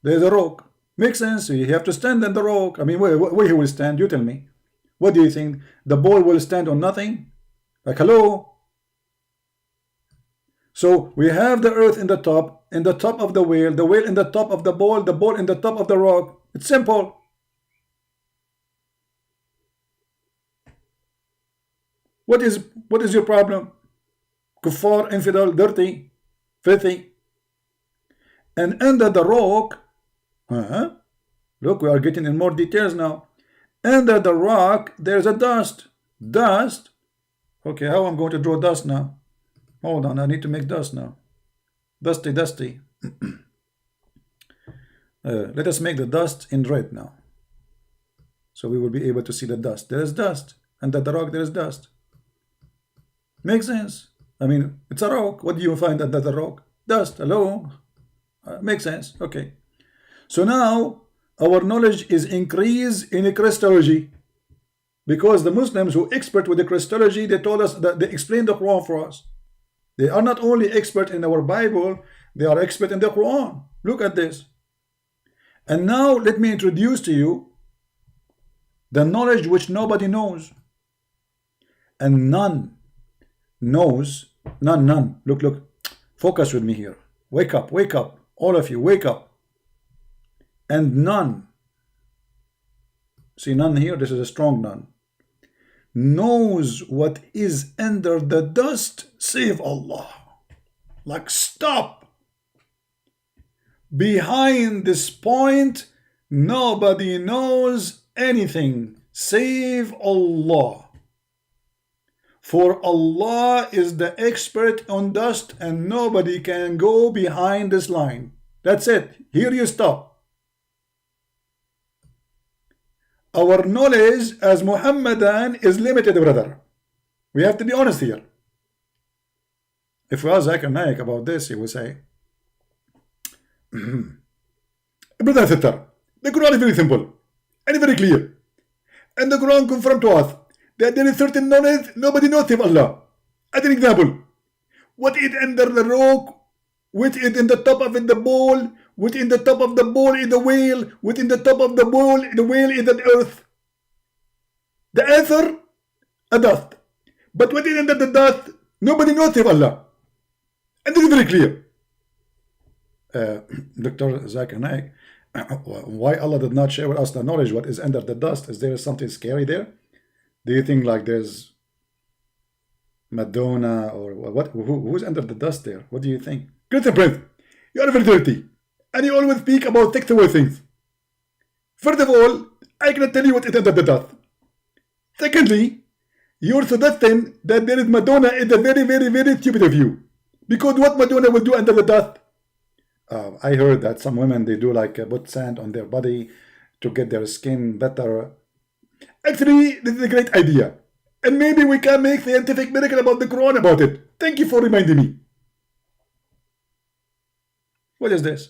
There's a rock. Makes sense. You have to stand on the rock. I mean, where he will stand? You tell me. What do you think? The ball will stand on nothing? Like, hello? So we have the earth in the top of the whale in the top of the ball in the top of the rock. It's simple. What is your problem? Kuffar, infidel, dirty, filthy. And under the rock, look, we are getting in more details now. Under the rock, there's a dust. Dust. Okay, how I'm going to draw dust now? Hold on, I need to make dust now. Dusty, dusty. Let us make the dust in red now. So we will be able to see the dust. There is dust. Under the rock, there is dust. Makes sense. I mean, it's a rock. What do you find under the rock? Dust. Hello? Makes sense. Okay. So now our knowledge is increased in Christology, because the Muslims who expert with the Christology, they told us that they explained the Quran for us. They are not only expert in our Bible, they are expert in the Quran. Look at this. And now let me introduce to you the knowledge which nobody knows. And none knows, none. Look, focus with me here. Wake up, all of you, wake up. And none, see none here, this is a strong none, knows what is under the dust save Allah. Like, stop. Behind this point, nobody knows anything save Allah. For Allah is the expert on dust, and nobody can go behind this line. That's it. Here you stop. Our knowledge as Muhammadan is limited, brother. We have to be honest here. If we ask Zakir Naik about this, he will say, brother sister, the Quran is very simple and very clear. And the Quran confirmed to us that there is certain knowledge nobody knows save Allah. As an example, what is under the rock, which is in the top of the bowl, which in the top of the bowl is the whale, which in the top of the bowl, the whale is the earth. The answer, a dust. But what is under the dust, nobody knows save Allah. And this is very clear. Dr. Zakir Naik, why Allah did not share with us the knowledge what is under the dust? Is there something scary there? Do you think like there's Madonna or what? Who's under the dust there? What do you think? Christian Prince, you are very dirty, and you always speak about sexual things. First of all, I cannot tell you what is under the dust. Secondly, you're suggesting that there is Madonna is a very, very, very stupid of you. Because what Madonna will do under the dust? I heard that some women, they do like put sand on their body to get their skin better. Actually, this is a great idea. And maybe we can make scientific miracle about the Quran about it. Thank you for reminding me. What is this?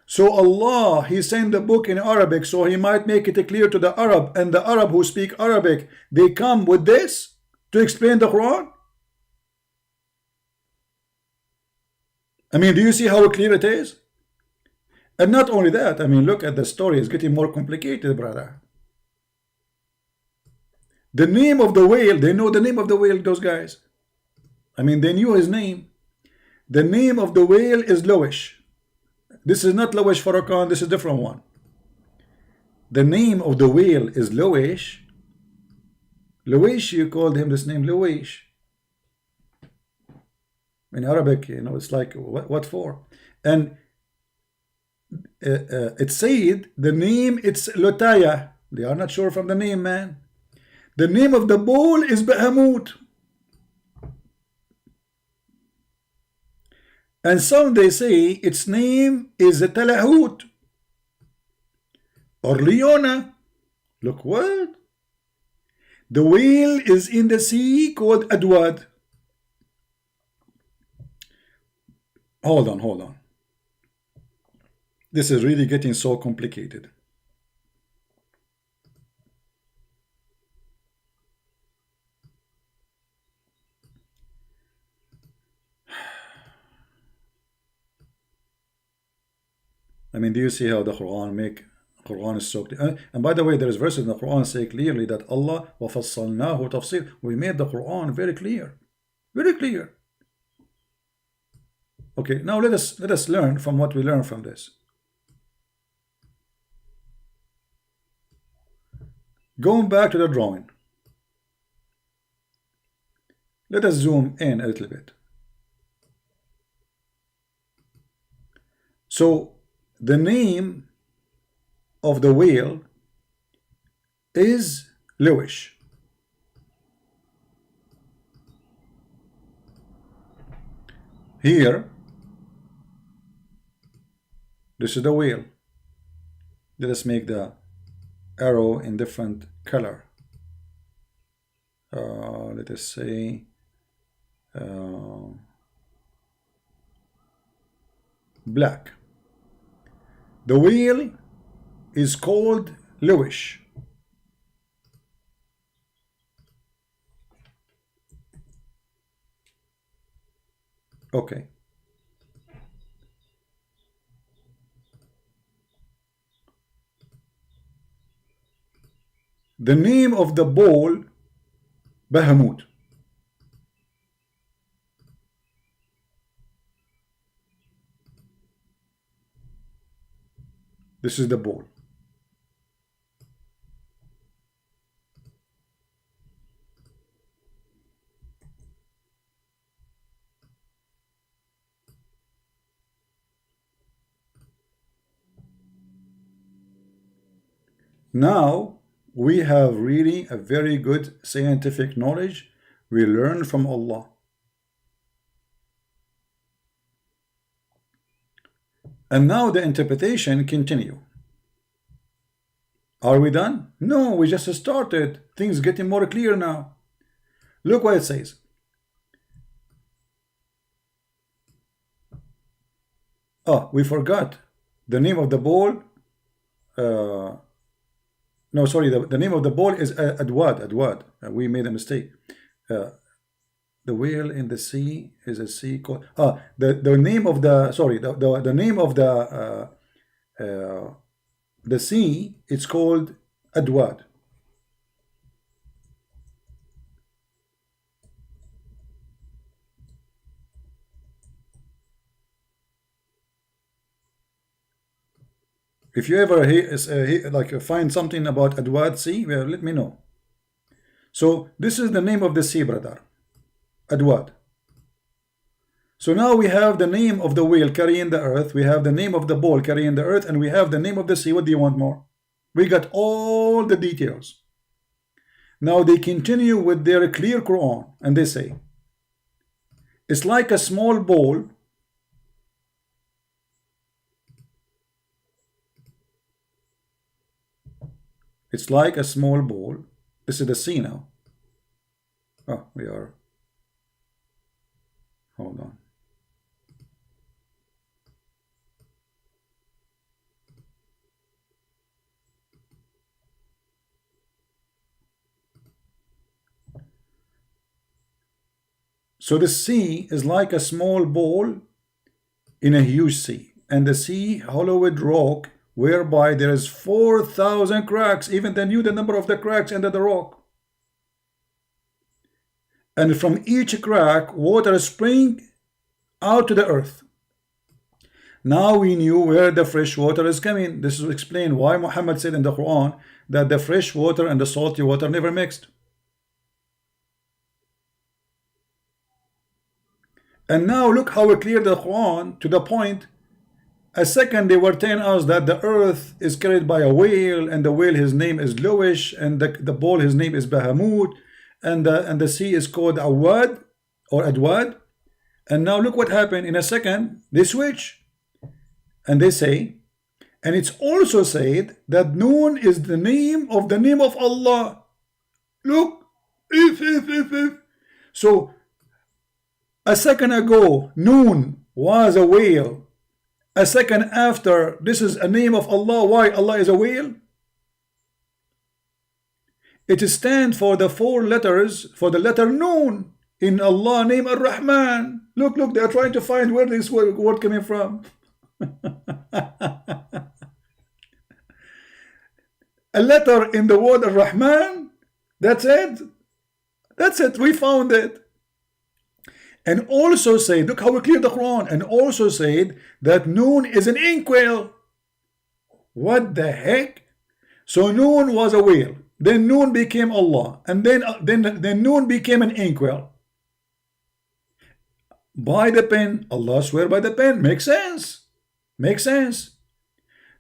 So Allah, He sent the book in Arabic, so He might make it clear to the Arab, and the Arab who speak Arabic, they come with this to explain the Quran. I mean, do you see how clear it is? And not only that, I mean, look at the story, it's getting more complicated, brother. The name of the whale, they know the name of the whale, those guys. I mean, they knew his name. The name of the whale is Lowish. This is not Lowish Farrakhan, this is a different one. The name of the whale is Lowish. Lowish, you called him this name, Lowish. In Arabic, you know, it's like, what for? And it said, the name, it's Lotaya. They are not sure from the name, man. The name of the bull is Bahamut. And some they say its name is Talahut or Leona. Look what? The whale is in the sea called Adwad. Hold on. This is really getting so complicated. I mean, do you see how the Quran is so clear? And by the way, there is verses in the Quran say clearly that Allah وَفَصَّلْنَاهُ تَفْصِيلًا. We made the Quran very clear. Very clear. Okay, now let us learn from what we learn from this. Going back to the drawing. Let us zoom in a little bit. So the name of the whale is Lewish. Here, this is the whale. Let us make the arrow in different color. Let us say black. The whale is called Lewish. Okay. The name of the ball, Bahamut. This is the ball. Now we have really a very good scientific knowledge we learn from Allah. And now the interpretation continue. Are we done? No, we just started. Things getting more clear now. Look what it says. Oh, we forgot the name of the ball. No, sorry, the name of the ball is Adwad. We made a mistake. The whale in the sea is a sea called. The name of the the name of the sea, it's called Adwad. If you ever find something about Adwad Sea, well, let me know. So this is the name of the sea, brother. Adwad. So now we have the name of the whale carrying the earth, we have the name of the ball carrying the earth, and we have the name of the sea. What do you want more? We got all the details. Now they continue with their clear Quran, and they say, it's like a small ball. It's like a small ball. This is the sea now. Oh, we are. Hold on. So the sea is like a small ball in a huge sea, and the sea hollowed rock, whereby there is 4,000 cracks. Even they knew the number of the cracks under the rock. And from each crack, water spring out to the earth. Now we knew where the fresh water is coming. This is explain why Muhammad said in the Quran that the fresh water and the salty water never mixed. And now look how we clear the Quran to the point. A second they were telling us that the earth is carried by a whale, and the whale, his name is Lewish, and the ball, his name is Bahamut, and the sea is called Awad or Adwad. And now look what happened. In a second they switch, and they say, and it's also said that Noon is the name of Allah. Look, if. So a second ago Noon was a whale. A second after, this is a name of Allah. Why Allah is a whale? It stands for the 4 letters, for the letter Noon in Allah name Ar-Rahman. Look, they are trying to find where this word coming from. A letter in the word Ar-Rahman. That's it. That's it. We found it. And also said, look how we clear the Quran, and also said that Noon is an inkwell. What the heck? So Noon was a whale, then Noon became Allah, and then Noon became an inkwell. By the pen, Allah swear by the pen. Makes sense. Makes sense.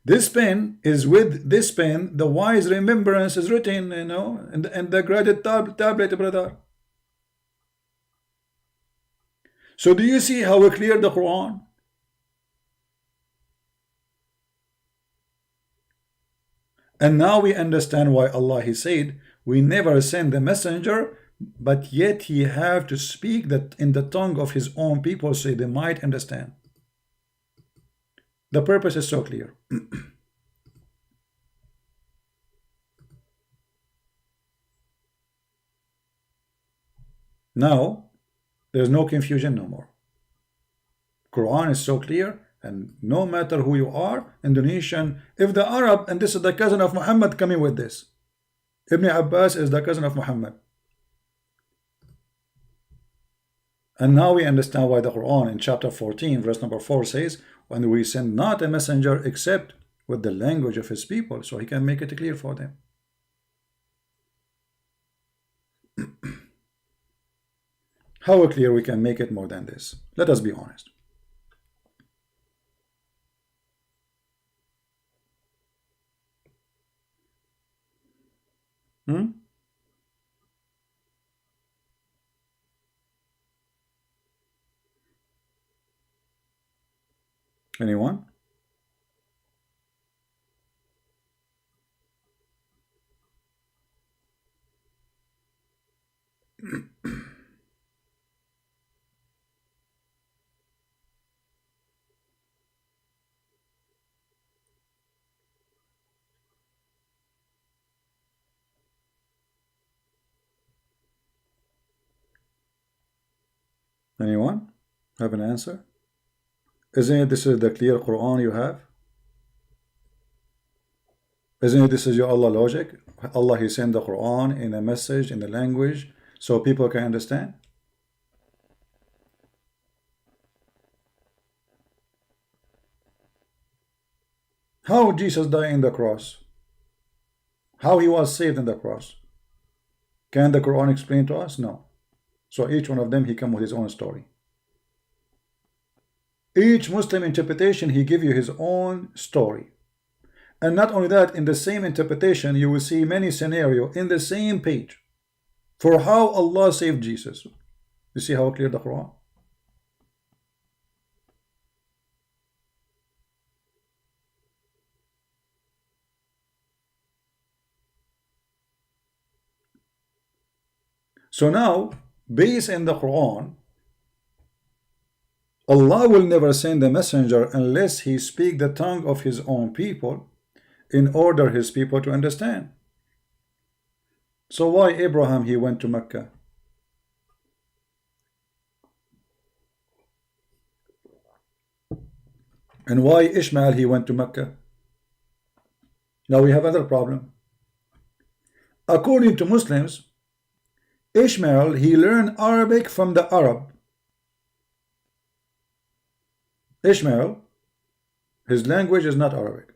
This pen is with this pen, the wise remembrance is written, you know, and the graded tablet, brother. So do you see how we cleared the Quran? And now we understand why Allah, He said, we never send a messenger, but yet He have to speak that in the tongue of His own people so they might understand. The purpose is so clear. Now there's no confusion no more. Quran is so clear, and no matter who you are, Indonesian, if the Arab, and this is the cousin of Muhammad coming with this, Ibn Abbas is the cousin of Muhammad. And now we understand why the Quran in chapter 14 verse number 4 says, when we send not a messenger except with the language of his people, so he can make it clear for them. How clear we can make it more than this? Let us be honest. Anyone? Anyone have an answer? Isn't it this is the clear Quran you have? Isn't it this is your Allah logic? Allah, He sent the Quran in a message, in the language, so people can understand. How Jesus died in the cross? How He was saved in the cross? Can the Quran explain to us? No. So each one of them, he come with his own story. Each Muslim interpretation, he give you his own story. And not only that, in the same interpretation, you will see many scenarios in the same page for how Allah saved Jesus. You see how clear the Quran? So now, based in the Quran, Allah will never send a messenger unless He speak the tongue of His own people in order His people to understand. So why Abraham, he went to Mecca? And why Ishmael, he went to Mecca? Now we have another problem. According to Muslims, Ishmael, he learned Arabic from the Arab. Ishmael, his language is not Arabic.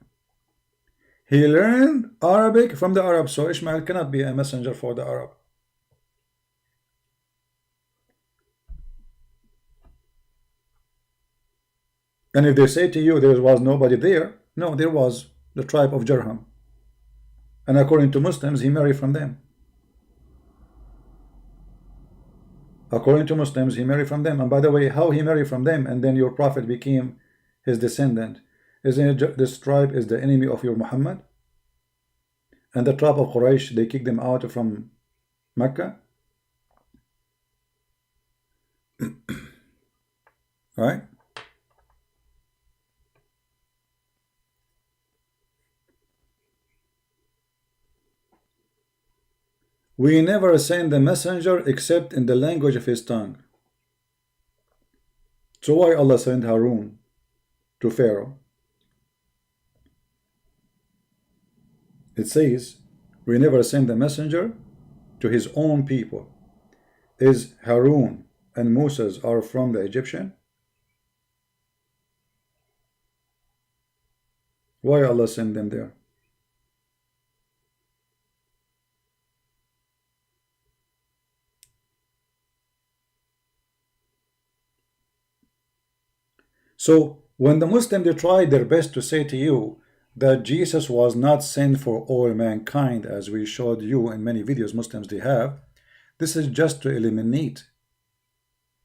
He learned Arabic from the Arab, so Ishmael cannot be a messenger for the Arab. And if they say to you there was nobody there, no, there was the tribe of Jurham. And according to Muslims, he married from them. According to Muslims, he married from them. And by the way, how he married from them and then your prophet became his descendant? Isn't it this tribe is the enemy of your Muhammad? And the tribe of Quraysh, they kicked them out from Mecca. Right? We never send a messenger except in the language of his tongue. So why Allah sent Harun to Pharaoh? It says, we never send a messenger to his own people. Is Harun and Moses are from the Egyptian? Why Allah send them there? So when the Muslims, they tried their best to say to you that Jesus was not sent for all mankind, as we showed you in many videos Muslims they have, this is just to eliminate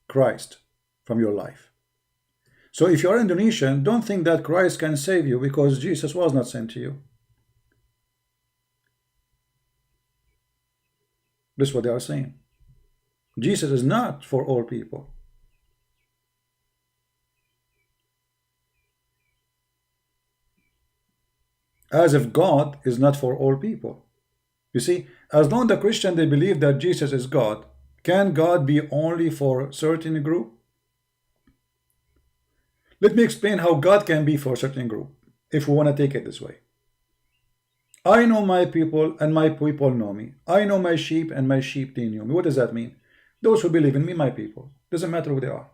Christ from your life. So if you're Indonesian, don't think that Christ can save you because Jesus was not sent to you. This is what they are saying. Jesus is not for all people. As if God is not for all people. You see, as long as the Christian, they believe that Jesus is God, can God be only for a certain group? Let me explain how God can be for a certain group, if we want to take it this way. I know my people and my people know me. I know my sheep and my sheep, they know me. What does that mean? Those who believe in me, my people. Doesn't matter who they are.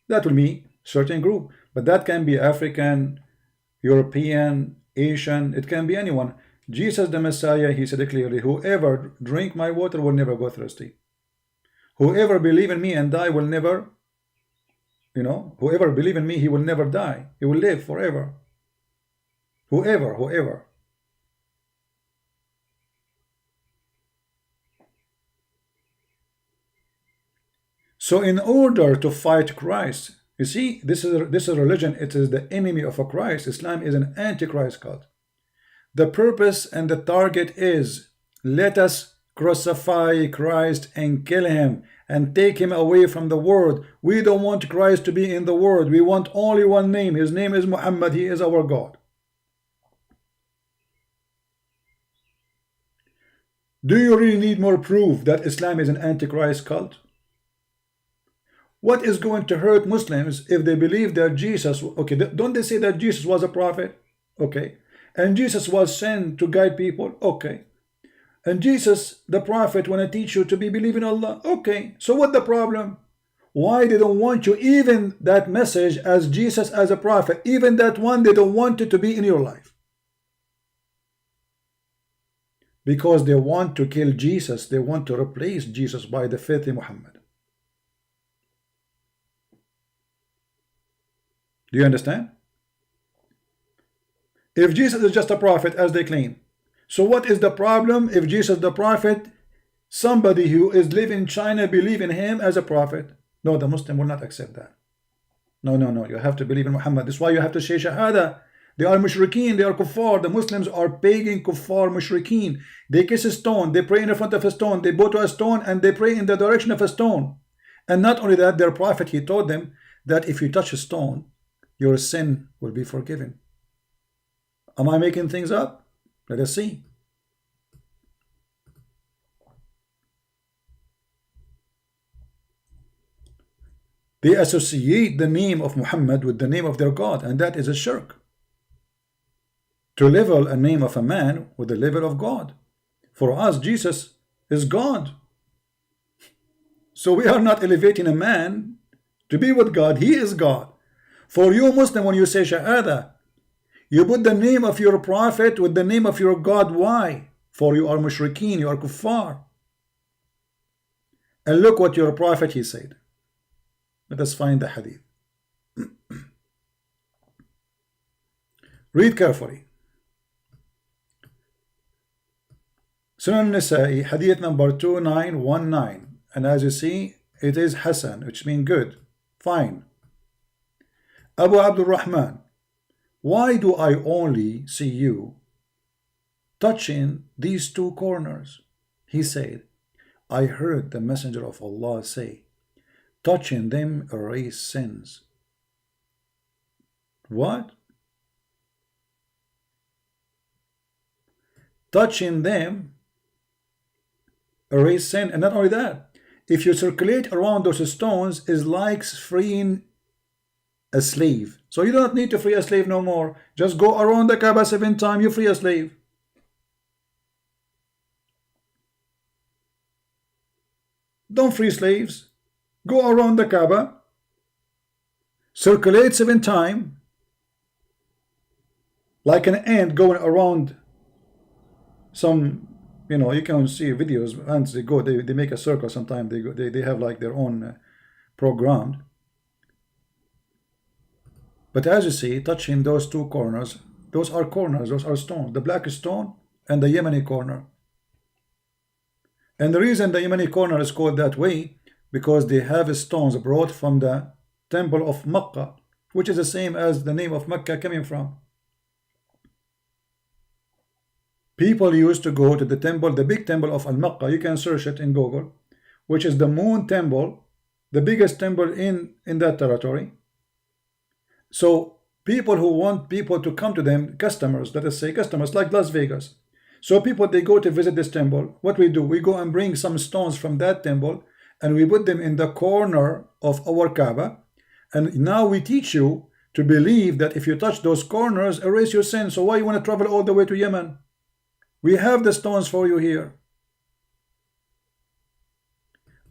That will be a certain group. But that can be African, European, Asian. It can be anyone. Jesus the Messiah, he said it clearly, whoever drink my water will never go thirsty. Whoever believe in me and die will never, whoever believe in me, he will never die. He will live forever. Whoever. So in order to fight Christ, you see, this is a religion, it is the enemy of a Christ. Islam is an antichrist cult. The purpose and the target is, let us crucify Christ and kill him and take him away from the world. We don't want Christ to be in the world. We want only one name. His name is Muhammad. He is our God. Do you really need more proof that Islam is an antichrist cult? What is going to hurt Muslims if they believe that Jesus, okay, don't they say that Jesus was a prophet? Okay. And Jesus was sent to guide people? Okay. And Jesus, the prophet, want to teach you to be believing Allah? Okay. So what the problem? Why they don't want you, even that message as Jesus as a prophet, even that one, they don't want it to be in your life? Because they want to kill Jesus. They want to replace Jesus by the filthy Muhammad. Do you understand? If Jesus is just a prophet, as they claim, so what is the problem if Jesus the prophet, somebody who is living in China believe in him as a prophet? No, the Muslim will not accept that. No, you have to believe in Muhammad. That's why you have to say Shahada. They are mushrikeen, they are kuffar. The Muslims are pagan kuffar mushrikeen. They kiss a stone, they pray in front of a stone, they go to a stone and they pray in the direction of a stone. And not only that, their prophet, he told them that if you touch a stone, your sin will be forgiven. Am I making things up? Let us see. They associate the name of Muhammad with the name of their God, and that is a shirk. To level a name of a man with the level of God. For us, Jesus is God. So we are not elevating a man to be with God. He is God. For you Muslim, when you say Shahada, you put the name of your prophet with the name of your God. Why? For you are mushrikeen, you are kuffar. And look what your prophet, he said. Let us find the hadith. Read carefully. Sunan Nasa'i, hadith number 2919. And as you see, it is Hasan, which means good, fine. Abu Abdul Rahman, why do I only see you touching these two corners? He said, I heard the Messenger of Allah say, touching them erase sins. What? Touching them erase sin. And not only that, if you circulate around those stones, is like freeing a slave. So you don't need to free a slave no more. Just go around the Kaaba 7 times, you free a slave. Don't free slaves. Go around the Kaaba. Circulate 7 times. Like an ant going around some, you can see videos, ants, they make a circle sometimes, they have like their own program. But as you see, touching those 2 corners, those are corners, those are stones, the black stone and the Yemeni corner. And the reason the Yemeni corner is called that way, because they have stones brought from the temple of Mecca, which is the same as the name of Mecca coming from. People used to go to the temple, the big temple of Al-Makkah, you can search it in Google, which is the moon temple, the biggest temple in that territory. So people who want people to come to them, customers, let us say customers like Las Vegas. So people, they go to visit this temple. What we do, we go and bring some stones from that temple and we put them in the corner of our Kaaba. And now we teach you to believe that if you touch those corners, erase your sin. So why you want to travel all the way to Yemen? We have the stones for you here.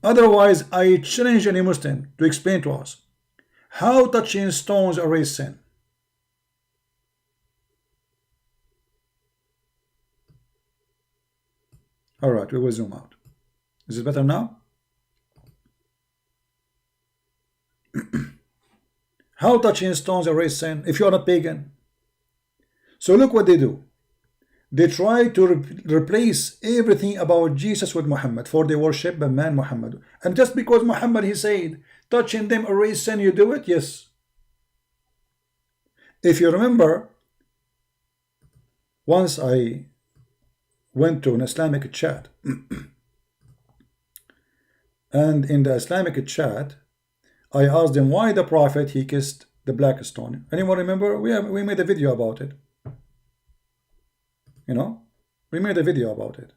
Otherwise, I challenge any Muslim to explain to us how touching stones erase sin. Alright, we will zoom out. Is it better now? How touching stones erase sin if you are not pagan? So look what they do. They try to replace everything about Jesus with Muhammad, for they worship the man Muhammad. And just because Muhammad, he said, touching them erase sin, you do it? Yes. If you remember, once I went to an Islamic chat, and in the Islamic chat, I asked them why the Prophet, he kissed the black stone. Anyone remember? We made a video about it. We made a video about it.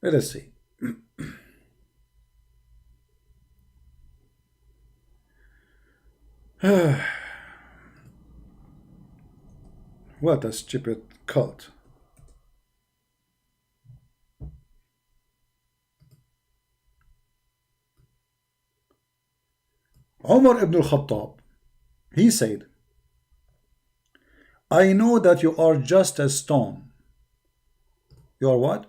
Let us see. What a stupid cult. Umar ibn al-Khattab, he said, I know that you are just a stone. You are what?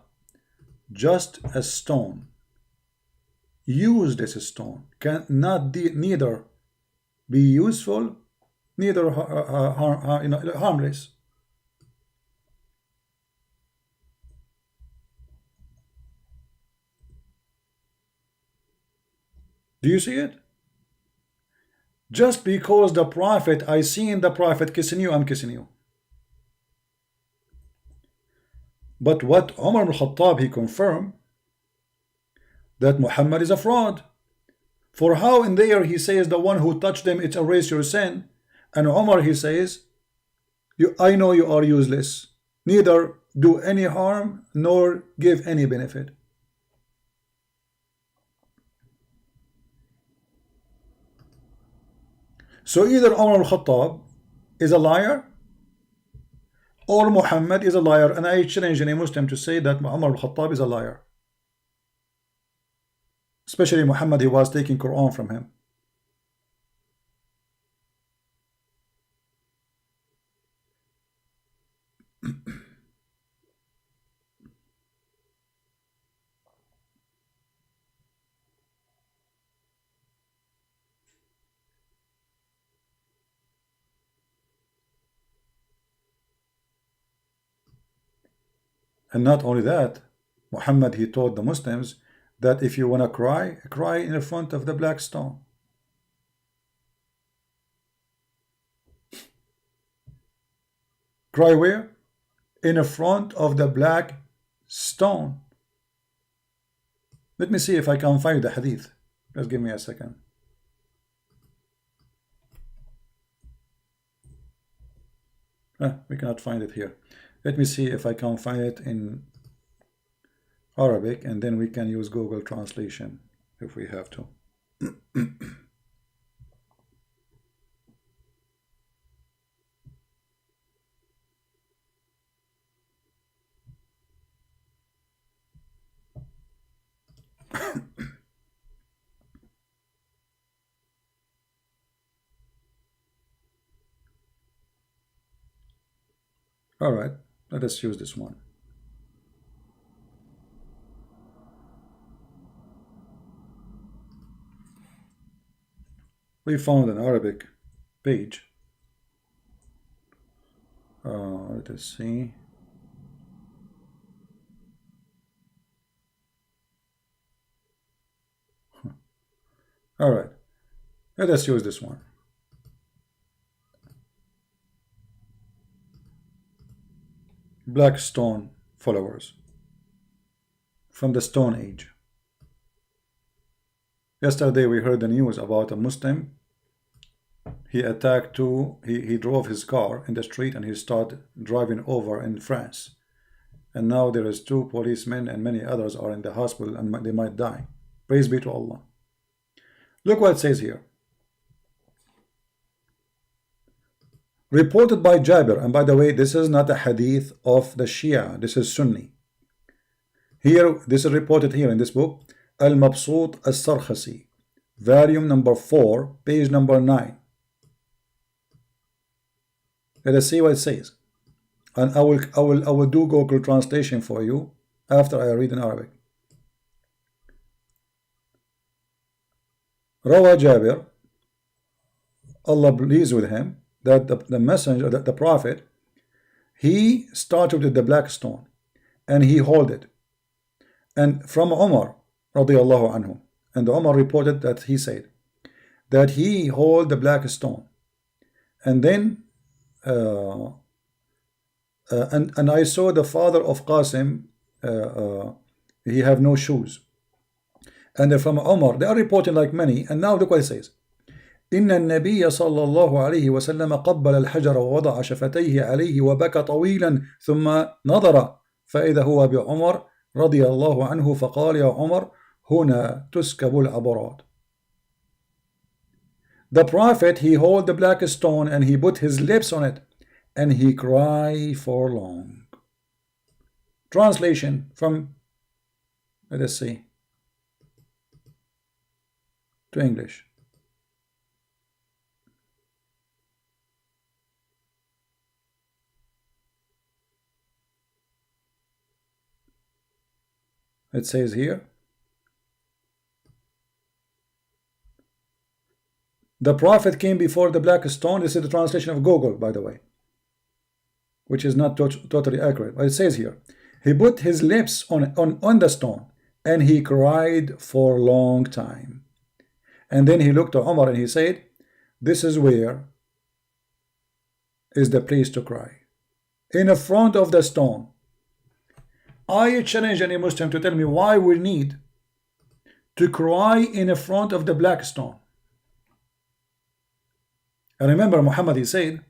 Just a stone. Use this stone. Cannot neither be useful, neither harmless. Do you see it? Just because the Prophet, I seen the Prophet kissing you, I'm kissing you. But what Umar ibn Khattab, he confirmed that Muhammad is a fraud. For how in there he says the one who touched them, it's erase your sin. And Umar, he says, I know you are useless. Neither do any harm nor give any benefit. So either Umar al-Khattab is a liar or Muhammad is a liar. And I challenge any Muslim to say that Umar al-Khattab is a liar. Especially Muhammad, he was taking Quran from him. And not only that, Muhammad, he told the Muslims that if you want to cry, cry in front of the black stone. Cry where? In front of the black stone. Let me see if I can find the hadith. Just give me a second. We cannot find it here. Let me see if I can find it in Arabic, and then we can use Google translation if we have to. All right, let us use this one. We found an Arabic page. Let us see. All right, let us use this one. Black stone followers from the Stone Age. Yesterday we heard the news about a Muslim. He attacked he drove his car in the street and he started driving over in France. And now there is 2 policemen and many others are in the hospital and they might die. Praise be to Allah. Look what it says here. Reported by Jabir, and by the way, this is not a hadith of the Shia, this is Sunni. Here, this is reported here in this book, Al-Mabsut Al-Sarkhasi, volume number 4, page number 9. Let us see what it says. And I will do Google translation for you after I read in Arabic. Rawa Jabir, Allah pleased with him, that the messenger, the prophet, he started with the black stone and he held it. And from Umar radiallahu anhu, and Umar reported that he said that he held the black stone, and then and I saw the father of Qasim, he have no shoes. And from Umar, they are reporting like many. And now look what it says. إن النبي صلى الله عليه وسلم قبل الحجر ووضع شفتيه عليه وبكى طويلا ثم نظر فإذا هو بعمر رضي الله عنه فقال يا عمر هنا تسكب العبرات. The prophet, he held the black stone and he put his lips on it and he cried for long. Translation from, let us see, to English. It says here, the prophet came before the black stone. This is the translation of Google, by the way, which is not totally accurate. But it says here, he put his lips on the stone and he cried for a long time. And then he looked to Umar and he said, this is where is the place to cry. In front of the stone. I challenge any Muslim to tell me why we need to cry in front of the black stone. And remember, Muhammad, he said,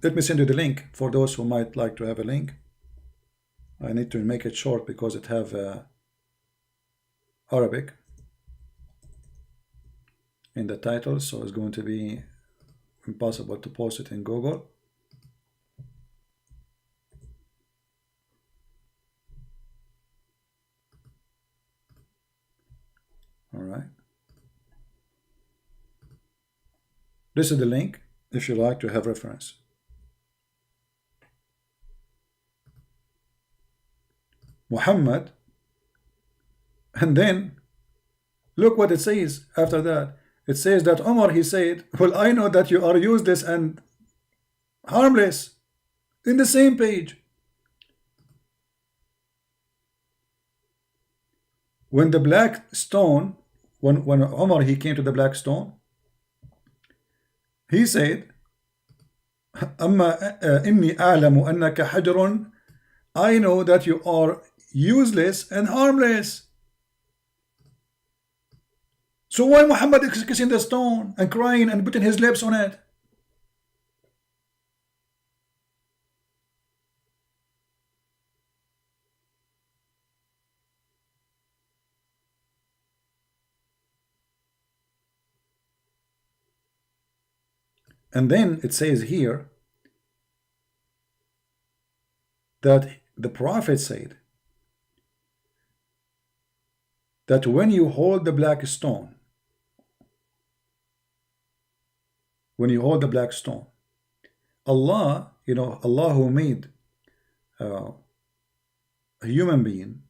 let me send you the link for those who might like to have a link. I need to make it short because it have Arabic in the title, so it's going to be impossible to post it in Google. All right. This is the link if you like to have reference. Muhammad, and then look what it says after that. It says that Umar, he said, well, I know that you are useless and harmless, in the same page. When the black stone, when Umar, he came to the black stone, he said, أما إني أعلم أنك حجر, I know that you are useless and harmless. So why Muhammad is kissing the stone and crying and putting his lips on it? And then it says here that the prophet said that when you hold the black stone, Allah, you know, Allah who made uh, a human being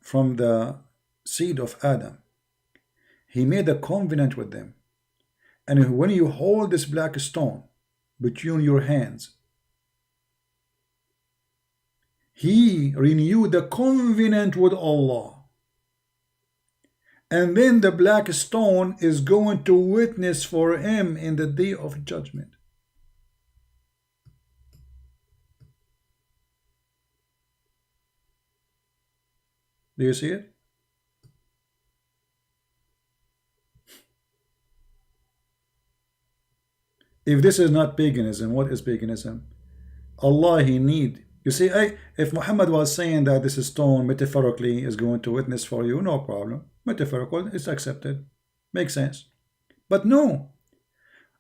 from the seed of Adam, He made a covenant with them. And when you hold this black stone between your hands, He renewed the covenant with Allah. And then the black stone is going to witness for him in the day of judgment. Do you see it? If this is not paganism, what is paganism? Allah, He need. You see, if Muhammad was saying that this stone metaphorically is going to witness for you, no problem. Metaphorical, it's accepted. Makes sense. But no.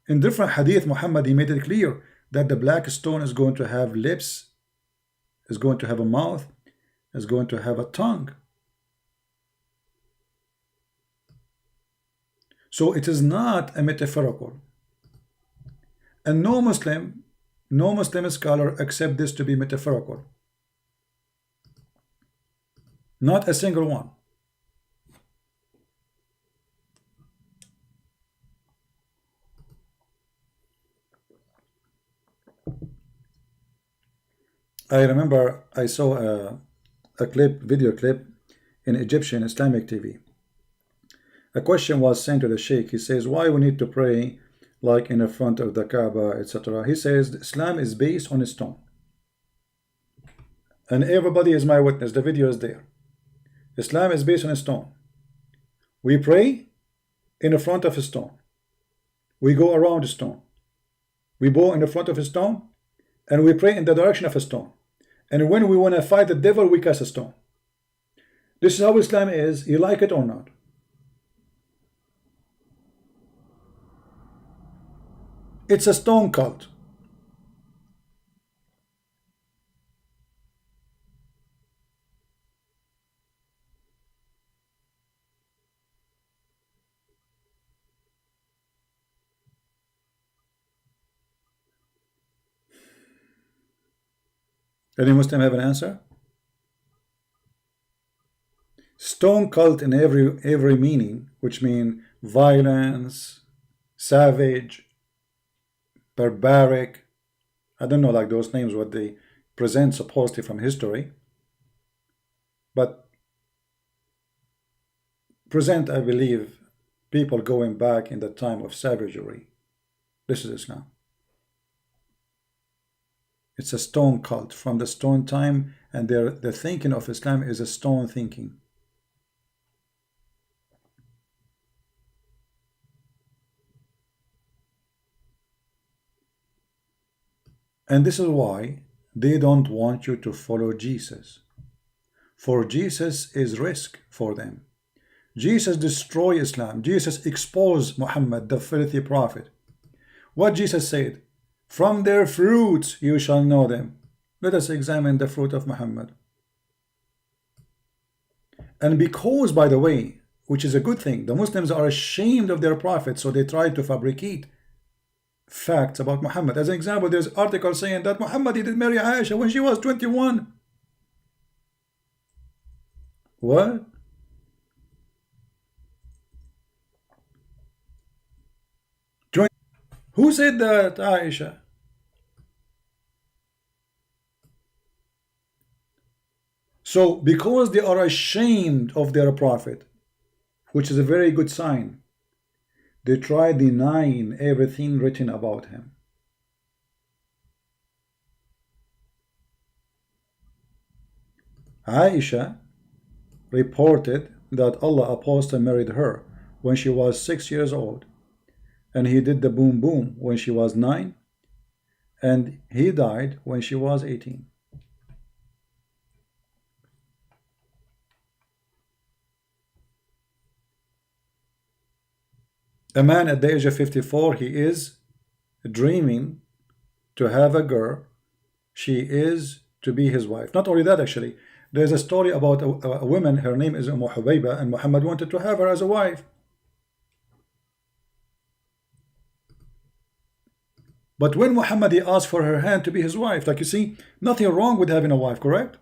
In different hadith, Muhammad, he made it clear that the black stone is going to have lips, is going to have a mouth, is going to have a tongue. So it is not a metaphorical. And no Muslim scholar accept this to be metaphorical. Not a single one. I remember I saw a video clip in Egyptian Islamic TV. A question was sent to the Sheikh. He says, why we need to pray like in the front of the Kaaba, etc. He says, Islam is based on a stone. And everybody is my witness. The video is there. Islam is based on a stone. We pray in the front of a stone. We go around a stone. We bow in the front of a stone, and we pray in the direction of a stone. And when we want to fight the devil, we cast a stone. This is how Islam is. You like it or not? It's a stone cult. Any Muslim have an answer? Stone cult in every meaning, which mean violence, savage, barbaric. I don't know, like those names, what they present supposedly from history, but present, I believe, people going back in the time of savagery. This is Islam. It's a stone cult from the stone time, and the thinking of Islam is a stone thinking. And this is why they don't want you to follow Jesus. For Jesus is risk for them. Jesus destroyed Islam. Jesus exposed Muhammad, the filthy prophet. What Jesus said, from their fruits you shall know them. Let us examine the fruit of Muhammad. And because, by the way, which is a good thing, the Muslims are ashamed of their prophet, so they try to fabricate facts about Muhammad. As an example, there's an article saying that Muhammad did marry Aisha when she was 21. What? Who said that, Aisha? So, because they are ashamed of their prophet, which is a very good sign, they try denying everything written about him. Aisha reported that Allah Apostle married her when she was 6 years old, and he did the boom boom when she was 9, and he died when she was 18. A man at the age of 54, he is dreaming to have a girl. She is to be his wife. Not only that, actually, there's a story about a woman, her name is Habiba, and Muhammad wanted to have her as a wife. But when Muhammad, he asked for her hand to be his wife, like you see, nothing wrong with having a wife, correct?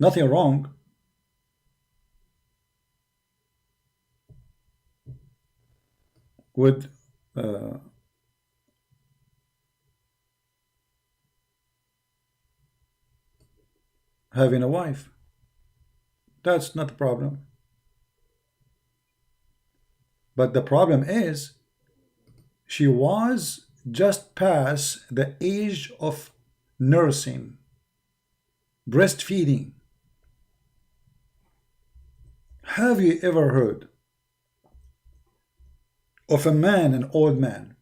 Nothing wrong. With having a wife. That's not the problem. But the problem is she was just past the age of nursing, breastfeeding. Have you ever heard of a man, an old man?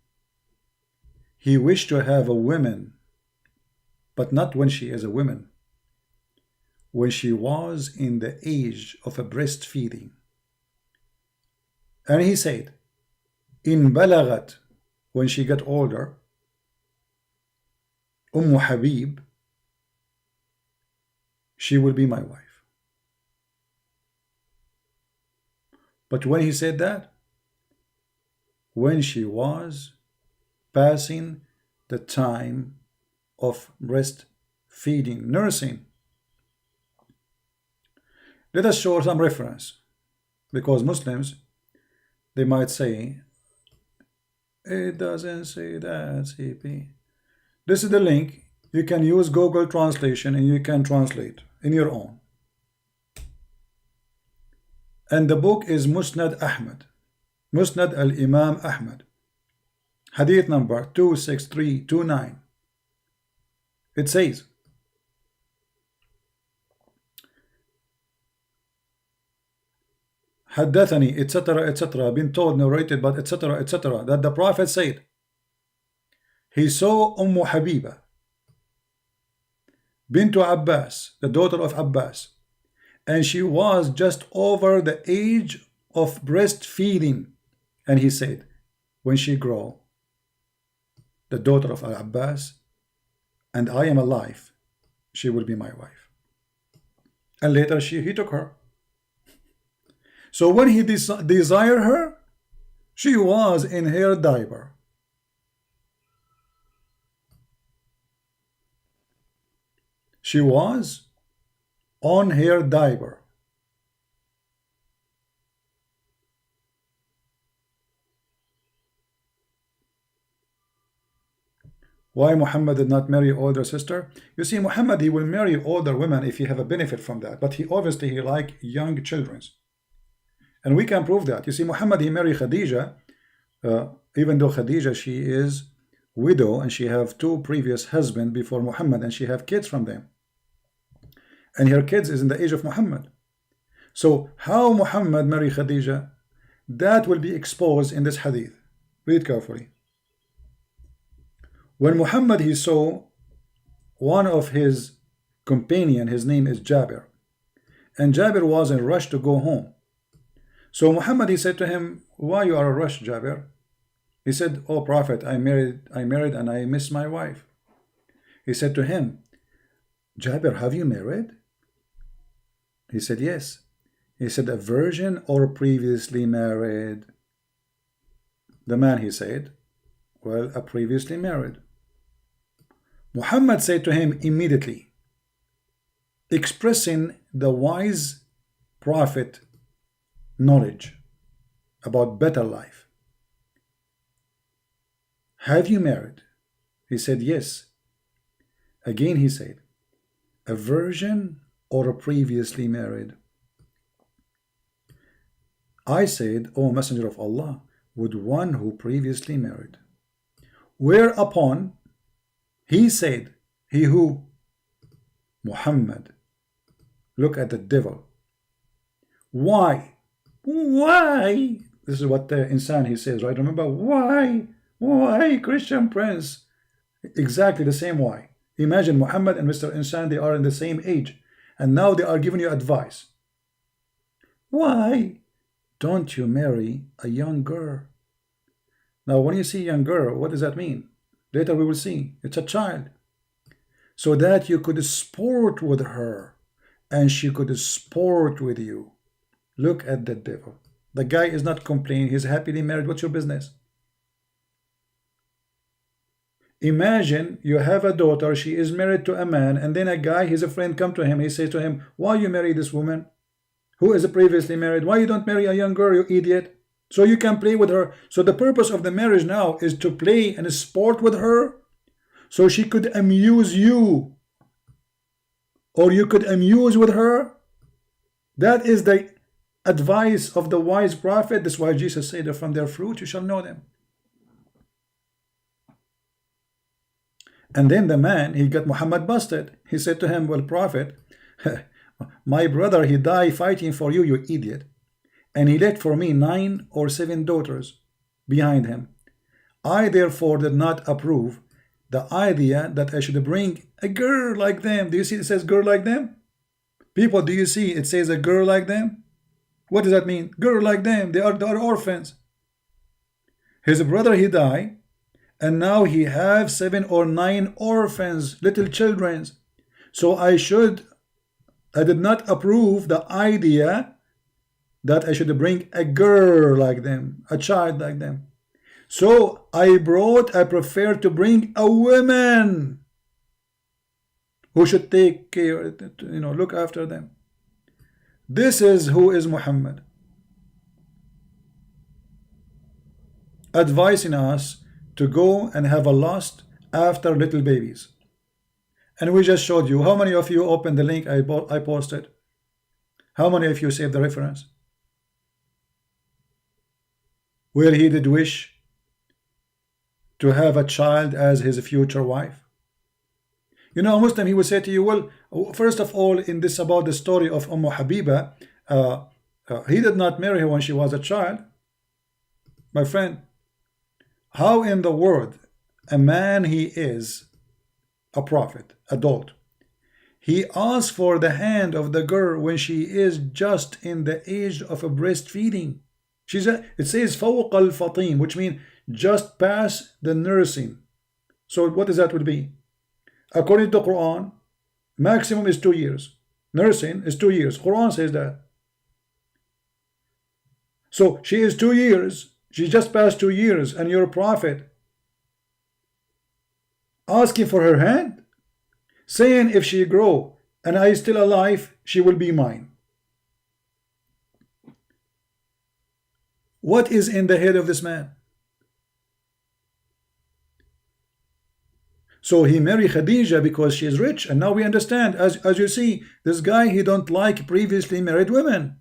He wished to have a woman, but not when she is a woman, when she was in the age of a breastfeeding. And he said, in balagat, when she got older, Habib, she will be my wife. But when he said that, when she was passing the time of breastfeeding, nursing. Let us show some reference, because Muslims, they might say, it doesn't say that, CP. This is the link. You can use Google Translation and you can translate in your own. And the book is Musnad Ahmad, Musnad al-Imam Ahmad, hadith number 26329. It says, Haddathani, etc., been told, narrated, but etc., that the Prophet said, he saw Habiba, bintu Abbas, the daughter of Abbas, and she was just over the age of breastfeeding. And he said, when she grow, the daughter of Abbas, and I am alive, she will be my wife. And later he took her. So when he desired her, she was in her diaper. She was on her diaper. Why Muhammad did not marry older sister? You see, Muhammad, he will marry older women if he have a benefit from that. But he obviously like young children. And we can prove that. You see, Muhammad, he married Khadija, even though Khadija, she is widow and she have two previous husbands before Muhammad, and she have kids from them. And her kids is in the age of Muhammad. So how Muhammad married Khadija? That will be exposed in this hadith. Read carefully. When Muhammad, he saw one of his companion, his name is Jabir, and Jabir was in a rush to go home. So Muhammad, he said to him, why you are in a rush, Jabir? He said, oh Prophet, I married and I miss my wife. He said to him, Jabir, have you married? He said, yes. He said, a virgin or previously married? The man, he said, well, a previously married. Muhammad said to him immediately, expressing the wise prophet knowledge about better life, have you married? He said, yes. Again he said, a virgin or a previously married? I said, O Messenger of Allah, with one who previously married. Whereupon he said, he who? Muhammad. Look at the devil. Why? Why? This is what the insan, he says, right? Remember, why? Why, Christian prince? Exactly the same why. Imagine Muhammad and Mr. Insan, they are in the same age, and now they are giving you advice. Why don't you marry a young girl? Now, when you see young girl, what does that mean? Later we will see. It's a child. So that you could sport with her, and she could sport with you. Look at the devil. The guy is not complaining. He's happily married. What's your business? Imagine you have a daughter. She is married to a man, and then a guy, his a friend, come to him. He says to him, why you marry this woman who is previously married? Why you don't marry a young girl, you idiot? So you can play with her. So the purpose of the marriage now is to play and sport with her, so she could amuse you, or you could amuse with her. That is the advice of the wise prophet. That's why Jesus said that from their fruit you shall know them. And then the man, he got Muhammad busted. He said to him, well, prophet, my brother, he died fighting for you, you idiot. And he left for me 9 or 7 daughters behind him. I therefore did not approve the idea that I should bring a girl like them. Do you see it says girl like them? People, do you see it says a girl like them? What does that mean? Girl like them. They are orphans. His brother, he died, and now he have 7 or 9 orphans, little children. So I did not approve the idea that I should bring a girl like them, a child like them. So I prefer to bring a woman who should take care, look after them. This is who is Muhammad, advising us to go and have a lust after little babies. And we just showed you. How many of you opened the link I posted? How many of you saved the reference? Where he did wish to have a child as his future wife. You know, a Muslim, he would say to you, well, first of all, in this about the story of Habiba, he did not marry her when she was a child. My friend, how in the world a man, he is a prophet, adult, he asks for the hand of the girl when she is just in the age of a breastfeeding? It says فوق الفطيم, which means just past the nursing. So what does that would be? According to the Quran, maximum is 2 years. Nursing is 2 years. Quran says that. So she is 2 years. She just passed 2 years, and you're a prophet asking for her hand, saying if she grow and I is still alive, she will be mine. What is in the head of this man? So he married Khadija because she is rich, and now we understand, as you see, this guy, he don't like previously married women.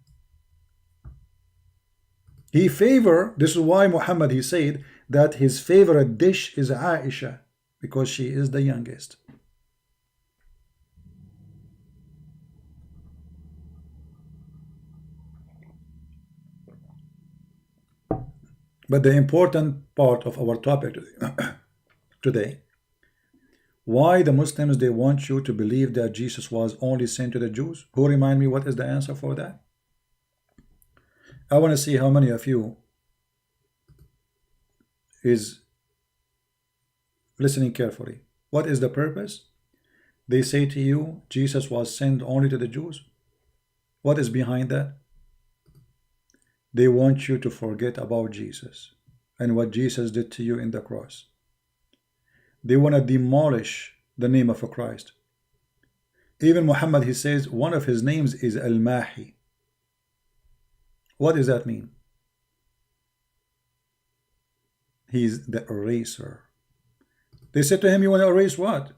He favor, this is why Muhammad, he said that his favorite dish is Aisha, because she is the youngest. But the important part of our topic today, why the Muslims, they want you to believe that Jesus was only sent to the Jews? Who remind me what is the answer for that? I want to see how many of you is listening carefully. What is the purpose? They say to you, Jesus was sent only to the Jews. What is behind that? They want you to forget about Jesus and what Jesus did to you in the cross. They want to demolish the name of a Christ. Even Muhammad, he says one of his names is Al-Mahi. What does that mean? He's the eraser. They said to him, you want to erase what?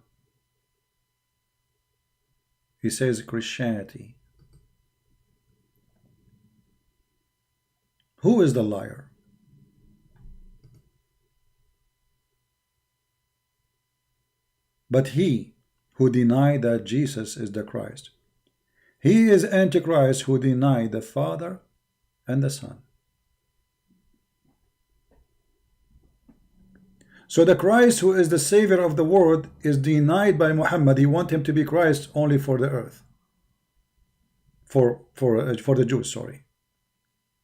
He says Christianity. Who is the liar? But he who denied that Jesus is the Christ. He is Antichrist who denied the Father and the Son. So the Christ who is the Savior of the world is denied by Muhammad. He wants him to be Christ only for the earth. For the Jews, sorry.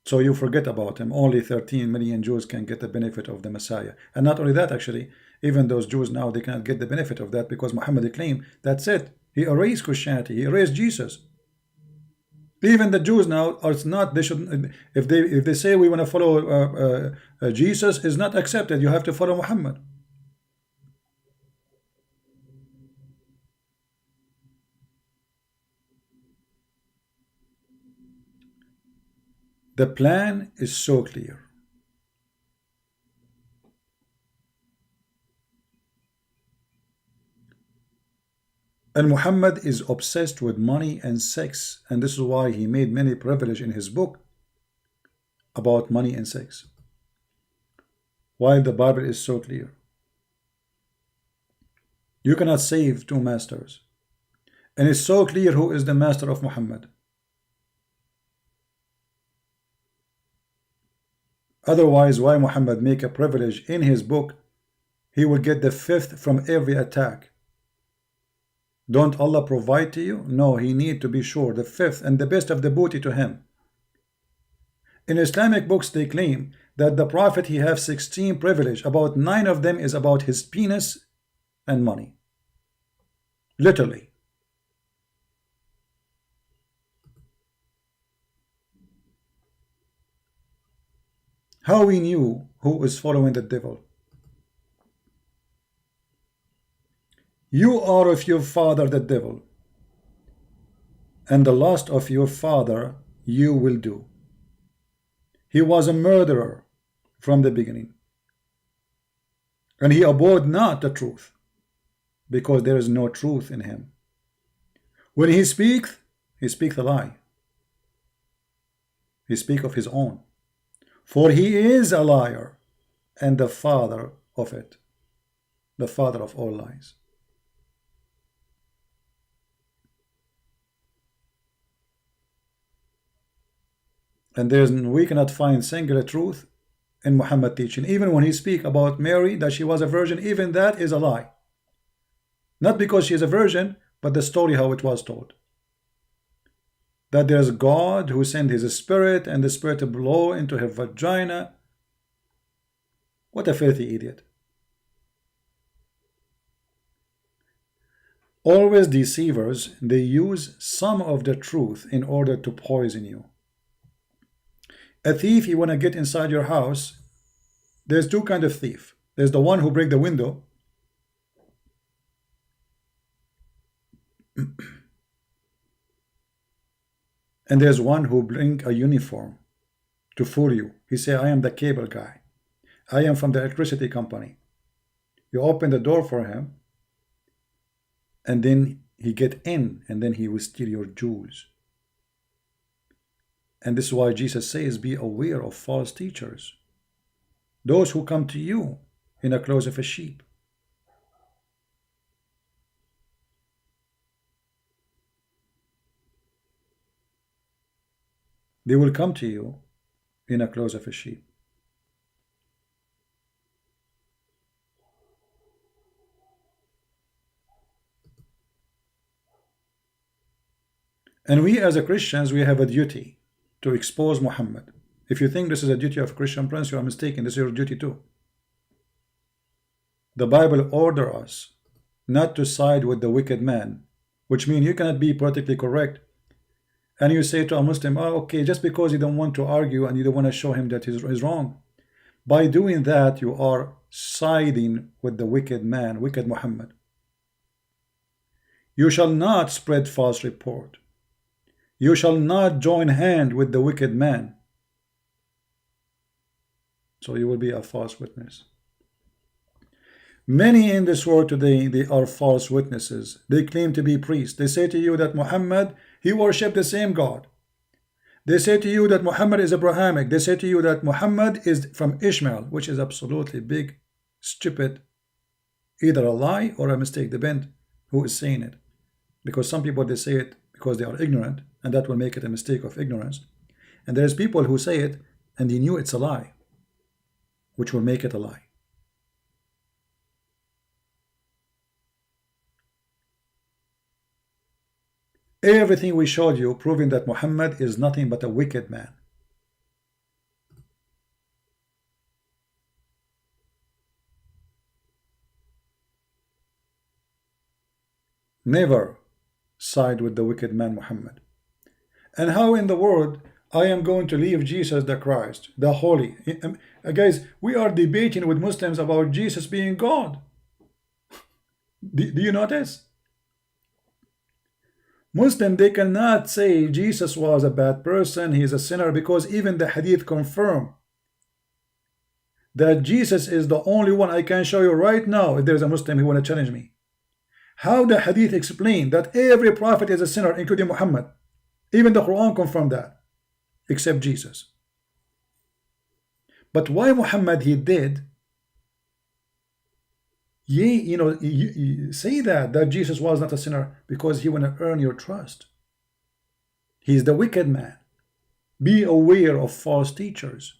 So you forget about him. Only 13 million Jews can get the benefit of the Messiah. And not only that, actually, even those Jews now, they cannot get the benefit of that because Muhammad claimed that's it. He erased Christianity. He erased Jesus. Even the Jews now are not. They should, if they say we want to follow Jesus, is not accepted. You have to follow Muhammad. The plan is so clear. And Muhammad is obsessed with money and sex, and this is why he made many privilege in his book about money and sex, while the Bible is so clear. You cannot save two masters, and it's so clear who is the master of Muhammad. Otherwise, why Muhammad make a privilege in his book? He will get the fifth from every attack. Don't Allah provide to you? No, he need to be sure the fifth and the best of the booty to him. In Islamic books they claim that the Prophet he have 16 privilege. About 9 of them is about his penis and money. Literally. How we knew who is following the devil? You are of your father the devil, and the lust of your father you will do. He was a murderer from the beginning, and he abhorred not the truth, because there is no truth in him. When he speaks a lie. He speaks of his own, for he is a liar and the father of it, the father of all lies. And we cannot find singular truth in Muhammad teaching. Even when he speak about Mary, that she was a virgin, even that is a lie. Not because she is a virgin, but the story how it was told. That there's God who sent his spirit, and the spirit to blow into her vagina. What a filthy idiot. Always deceivers, they use some of the truth in order to poison you. A thief, you want to get inside your house, there's two kinds of thief. There's the one who break the window, and there's one who bring a uniform to fool you. He say, I am the cable guy. I am from the electricity company. You open the door for him, and then he get in, and then he will steal your jewels. And this is why Jesus says, be aware of false teachers. Those who come to you in the clothes of a sheep. They will come to you in the clothes of a sheep. And we as a Christians, we have a duty to expose Muhammad. If you think this is a duty of Christian prince, you are mistaken. This is your duty too. The Bible orders us not to side with the wicked man, which means you cannot be politically correct and you say to a Muslim, oh, okay, just because you don't want to argue and you don't want to show him that he's wrong. By doing that, you are siding with the wicked man, wicked Muhammad. You shall not spread false report. You shall not join hand with the wicked man. So you will be a false witness. Many in this world today, they are false witnesses. They claim to be priests. They say to you that Muhammad, he worshipped the same God. They say to you that Muhammad is Abrahamic. They say to you that Muhammad is from Ishmael, which is absolutely big, stupid, either a lie or a mistake, depend who is saying it. Because some people, they say it because they are ignorant, and that will make it a mistake of ignorance. And there's people who say it and they knew it's a lie, which will make it a lie. Everything we showed you proving that Muhammad is nothing but a wicked man. Never side with the wicked man Muhammad. And how in the world I am going to leave Jesus the Christ, the Holy? Guys, we are debating with Muslims about Jesus being God. Do you notice? Muslim, they cannot say Jesus was a bad person, he is a sinner, because even the hadith confirm that Jesus is the only one. I can show you right now if there's a Muslim who want to challenge me. How the hadith explain that every prophet is a sinner, including Muhammad. Even the Quran confirmed that, except Jesus. But why Muhammad he did? You say that Jesus was not a sinner because he want to earn your trust. He's the wicked man. Be aware of false teachers.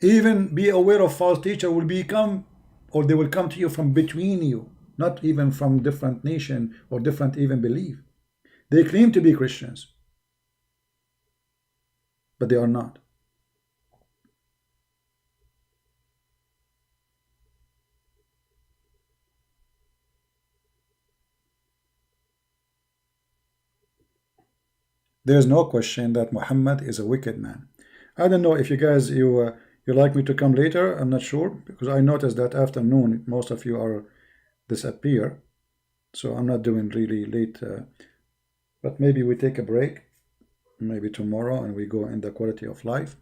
Even be aware of false teacher will become, or they will come to you from between you, not even from different nation or different even belief. They claim to be Christians, but they are not. There is no question that Muhammad is a wicked man. I don't know if you guys you like me to come later. I'm not sure, because I noticed that afternoon most of you are disappear, so I'm not doing really late. But maybe we take a break, maybe tomorrow, and we go in the quality of life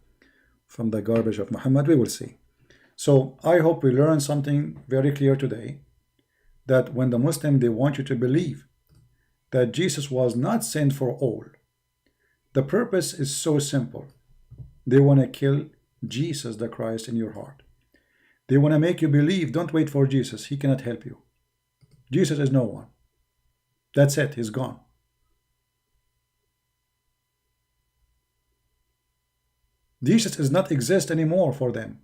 from the garbage of Muhammad. We will see. So I hope we learn something very clear today, that when the Muslim, they want you to believe that Jesus was not sent for all. The purpose is so simple. They want to kill Jesus the Christ in your heart. They want to make you believe, don't wait for Jesus, he cannot help you. Jesus is no one. That's it, he's gone. Jesus does not exist anymore for them.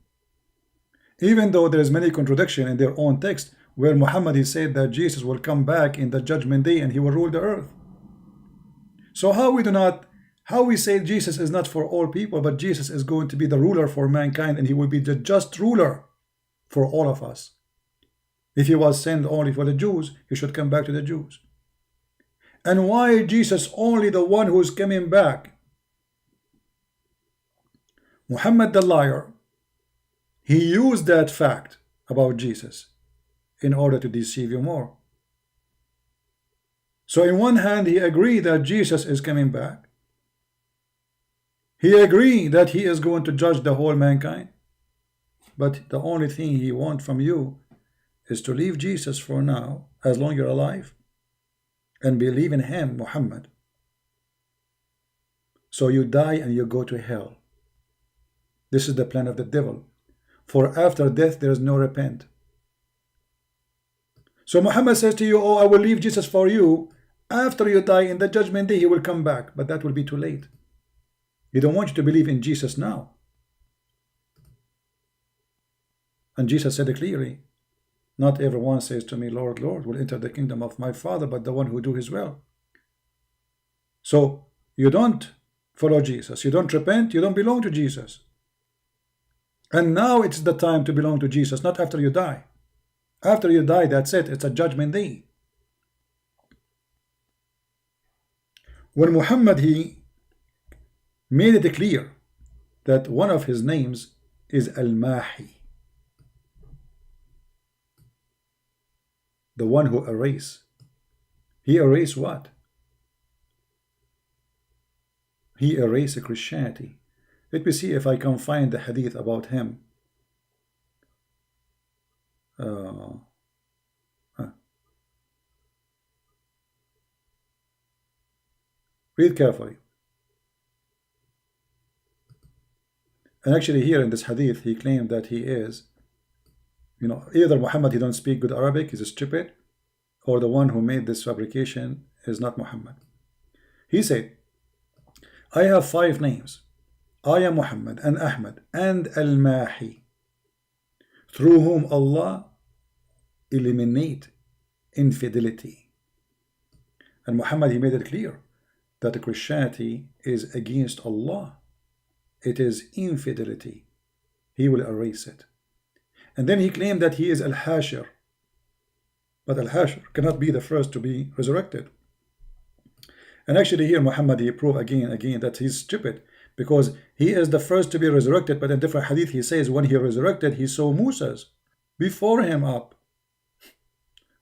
Even though there is many contradiction in their own text, where Muhammad he said that Jesus will come back in the judgment day and he will rule the earth. So how we say Jesus is not for all people, but Jesus is going to be the ruler for mankind, and he will be the just ruler for all of us. If he was sent only for the Jews, he should come back to the Jews. And why Jesus only the one who is coming back? Muhammad the liar, he used that fact about Jesus in order to deceive you more. So in one hand, he agreed that Jesus is coming back. He agreed that he is going to judge the whole mankind. But the only thing he wants from you is to leave Jesus for now, as long as you're alive, and believe in him, Muhammad. So you die and you go to hell. This is the plan of the devil. For after death there is no repent. So Muhammad says to you, oh, I will leave Jesus for you. After you die in the judgment day, he will come back. But that will be too late. He don't want you to believe in Jesus now. And Jesus said it clearly, not everyone says to me, Lord, Lord, will enter the kingdom of my Father, but the one who do his will. So you don't follow Jesus, you don't repent, you don't belong to Jesus. And now it's the time to belong to Jesus, not after you die. After you die, that's it, it's a judgment day. When Muhammad, he made it clear that one of his names is Al-Mahi, the one who erases. He erased what? He erased Christianity. Let me see if I can find the hadith about him. Read carefully. And actually here in this hadith, he claimed that he is, either Muhammad, he don't speak good Arabic, he's stupid, or the one who made this fabrication is not Muhammad. He said, I have 5 names. I am Muhammad and Ahmad and Al-Mahi, through whom Allah eliminate infidelity. And Muhammad, he made it clear that Christianity is against Allah. It is infidelity. He will erase it. And then he claimed that he is Al-Hashir. But Al-Hashir cannot be the first to be resurrected. And actually here Muhammad, he proved again that he's stupid, because he is the first to be resurrected, but in different hadith he says when he resurrected he saw Moses before him up.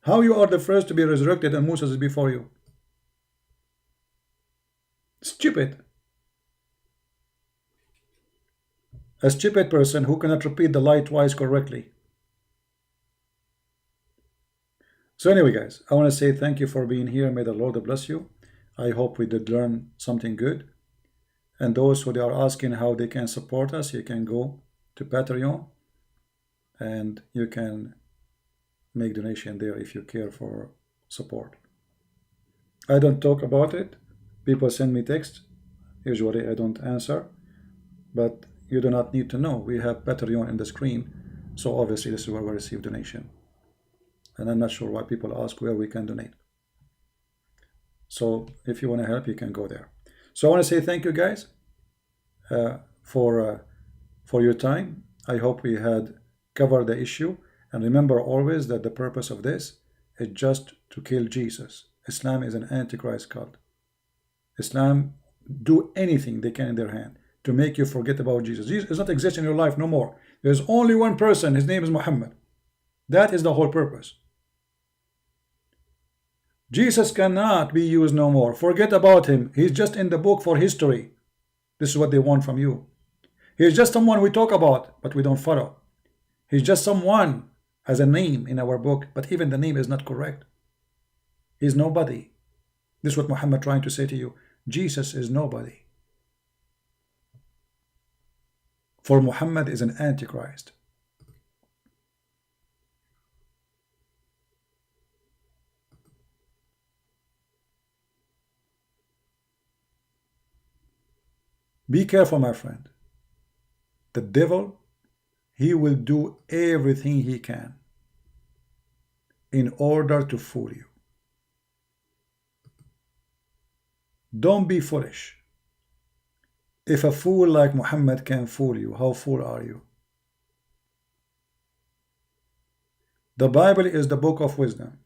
How you are the first to be resurrected and Moses is before you? Stupid. A stupid person who cannot repeat the lie twice correctly. So anyway guys, I want to say thank you for being here. May the Lord bless you. I hope we did learn something good. And those who are asking how they can support us, you can go to Patreon and you can make donation there if you care for support. I don't talk about it. People send me text. Usually I don't answer, but you do not need to know. We have Patreon in the screen, so obviously this is where we receive donation. And I'm not sure why people ask where we can donate. So if you want to help, you can go there. So I want to say thank you guys for your time. I hope we had covered the issue. And remember always that the purpose of this is just to kill Jesus. Islam is an antichrist cult. Islam do anything they can in their hand to make you forget about Jesus. Jesus does not exist in your life no more. There's only one person. His name is Muhammad. That is the whole purpose. Jesus cannot be used no more. Forget about him. He's just in the book for history. This is what they want from you. He's just someone we talk about, but we don't follow. He's just someone has a name in our book, but even the name is not correct. He's nobody. This is what Muhammad trying to say to you. Jesus is nobody. For Muhammad is an antichrist. Be careful, my friend. The devil, he will do everything he can in order to fool you. Don't be foolish. If a fool like Muhammad can fool you, how fool are you? The Bible is the book of wisdom.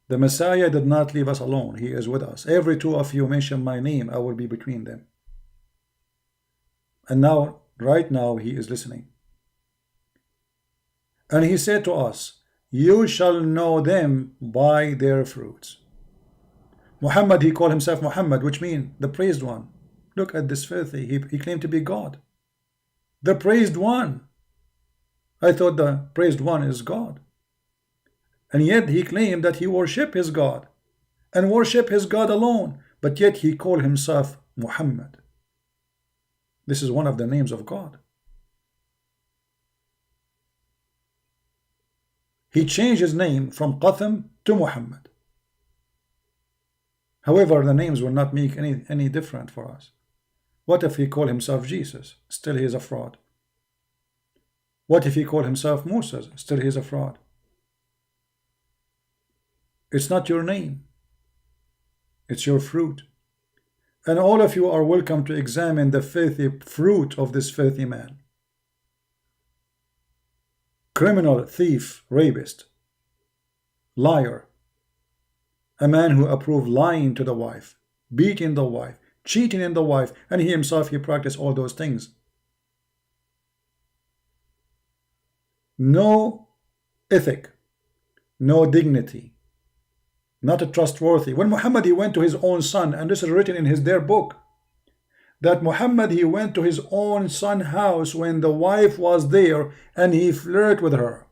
The Messiah did not leave us alone. He is with us. Every two of you mention my name, I will be between them. And now, right now, he is listening. And he said to us, you shall know them by their fruits. Muhammad, he called himself Muhammad, which means the praised one. Look at this filthy. He claimed to be God. The praised one. I thought the praised one is God. And yet he claimed that he worshiped his God and worshiped his God alone. But yet he called himself Muhammad. This is one of the names of God. He changed his name from Qatham to Muhammad. However, the names will not make any different for us. What if he called himself Jesus? Still he is a fraud. What if he called himself Moses? Still he is a fraud. It's not your name. It's your fruit. And all of you are welcome to examine the filthy fruit of this filthy man. Criminal, thief, rapist, liar. A man who approved lying to the wife, beating the wife, cheating in the wife, and he himself, he practiced all those things. No ethic, no dignity, not a trustworthy. When Muhammad, he went to his own son, and this is written in their book, that Muhammad, he went to his own son's house when the wife was there, and he flirted with her.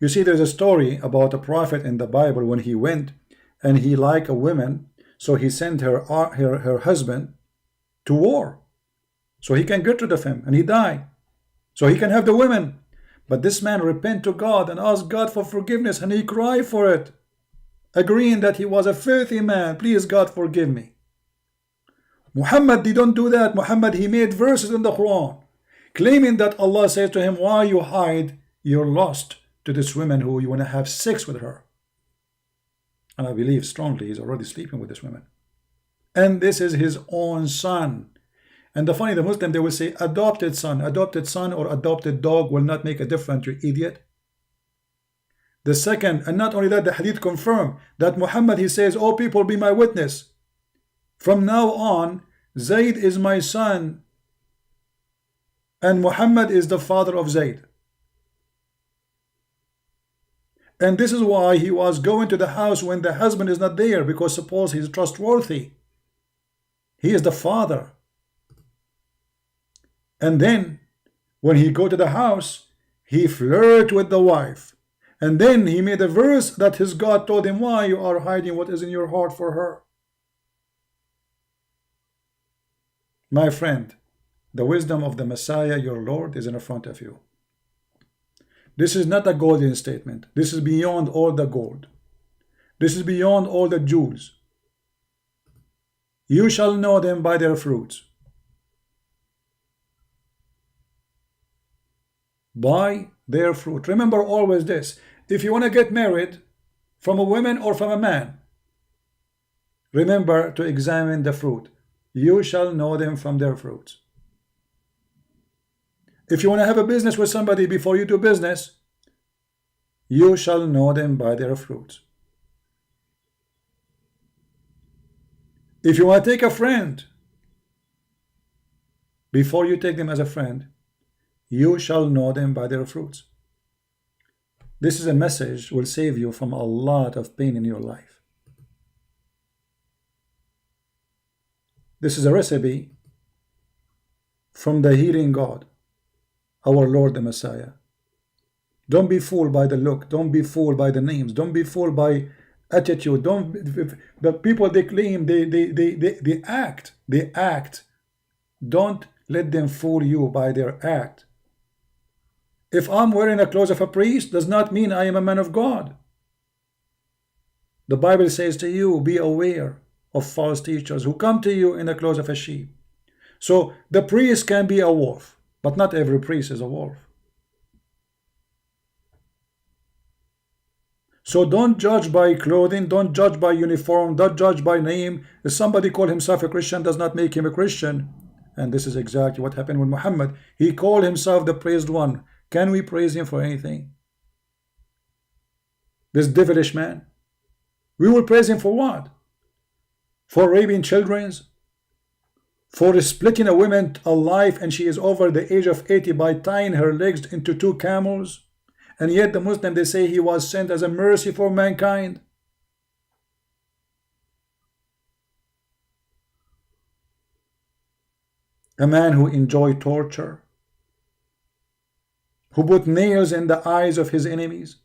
You see, there's a story about a prophet in the Bible when he went and he liked a woman, so he sent her husband to war so he can get rid of him, and he died so he can have the women. But this man repent to God and ask God for forgiveness, and he cried for it, agreeing that he was a filthy man. Please, God, forgive me. Muhammad didn't do that. Muhammad, he made verses in the Quran claiming that Allah says to him, why you hide your lust to this woman who you want to have sex with her? And I believe strongly he's already sleeping with this woman. And this is his own son. And the Muslim, they will say adopted son or adopted dog will not make a difference, you idiot. The second, and not only that, the hadith confirm that Muhammad, he says, "Oh people, be my witness. From now on, Zayd is my son, and Muhammad is the father of Zayd." And this is why he was going to the house when the husband is not there, because suppose he's trustworthy. He is the father. And then when he go to the house, he flirt with the wife. And then he made a verse that his God told him, "Why you are hiding what is in your heart for her?" My friend, the wisdom of the Messiah, your Lord, is in front of you. This is not a golden statement. This is beyond all the gold. This is beyond all the jewels. You shall know them by their fruits. By their fruit. Remember always this. If you want to get married from a woman or from a man, remember to examine the fruit. You shall know them from their fruits. If you want to have a business with somebody, before you do business, you shall know them by their fruits. If you want to take a friend, before you take them as a friend, you shall know them by their fruits. This is a message will save you from a lot of pain in your life. This is a recipe from the healing God, our Lord the Messiah. Don't be fooled by the look. Don't be fooled by the names. Don't be fooled by attitude. Don't. The people they claim they act. They act. Don't let them fool you by their act. If I'm wearing the clothes of a priest, does not mean I am a man of God. The Bible says to you, be aware of false teachers who come to you in the clothes of a sheep. So the priest can be a wolf, but not every priest is a wolf. So don't judge by clothing, don't judge by uniform, don't judge by name. If somebody call himself a Christian, does not make him a Christian. And this is exactly what happened with Muhammad. He called himself the praised one. Can we praise him for anything? This devilish man. We will praise him for what? For raping children? For splitting a woman alive and she is over the age of 80 by tying her legs into 2 camels? And yet the Muslim, they say he was sent as a mercy for mankind. A man who enjoyed torture, who put nails in the eyes of his enemies.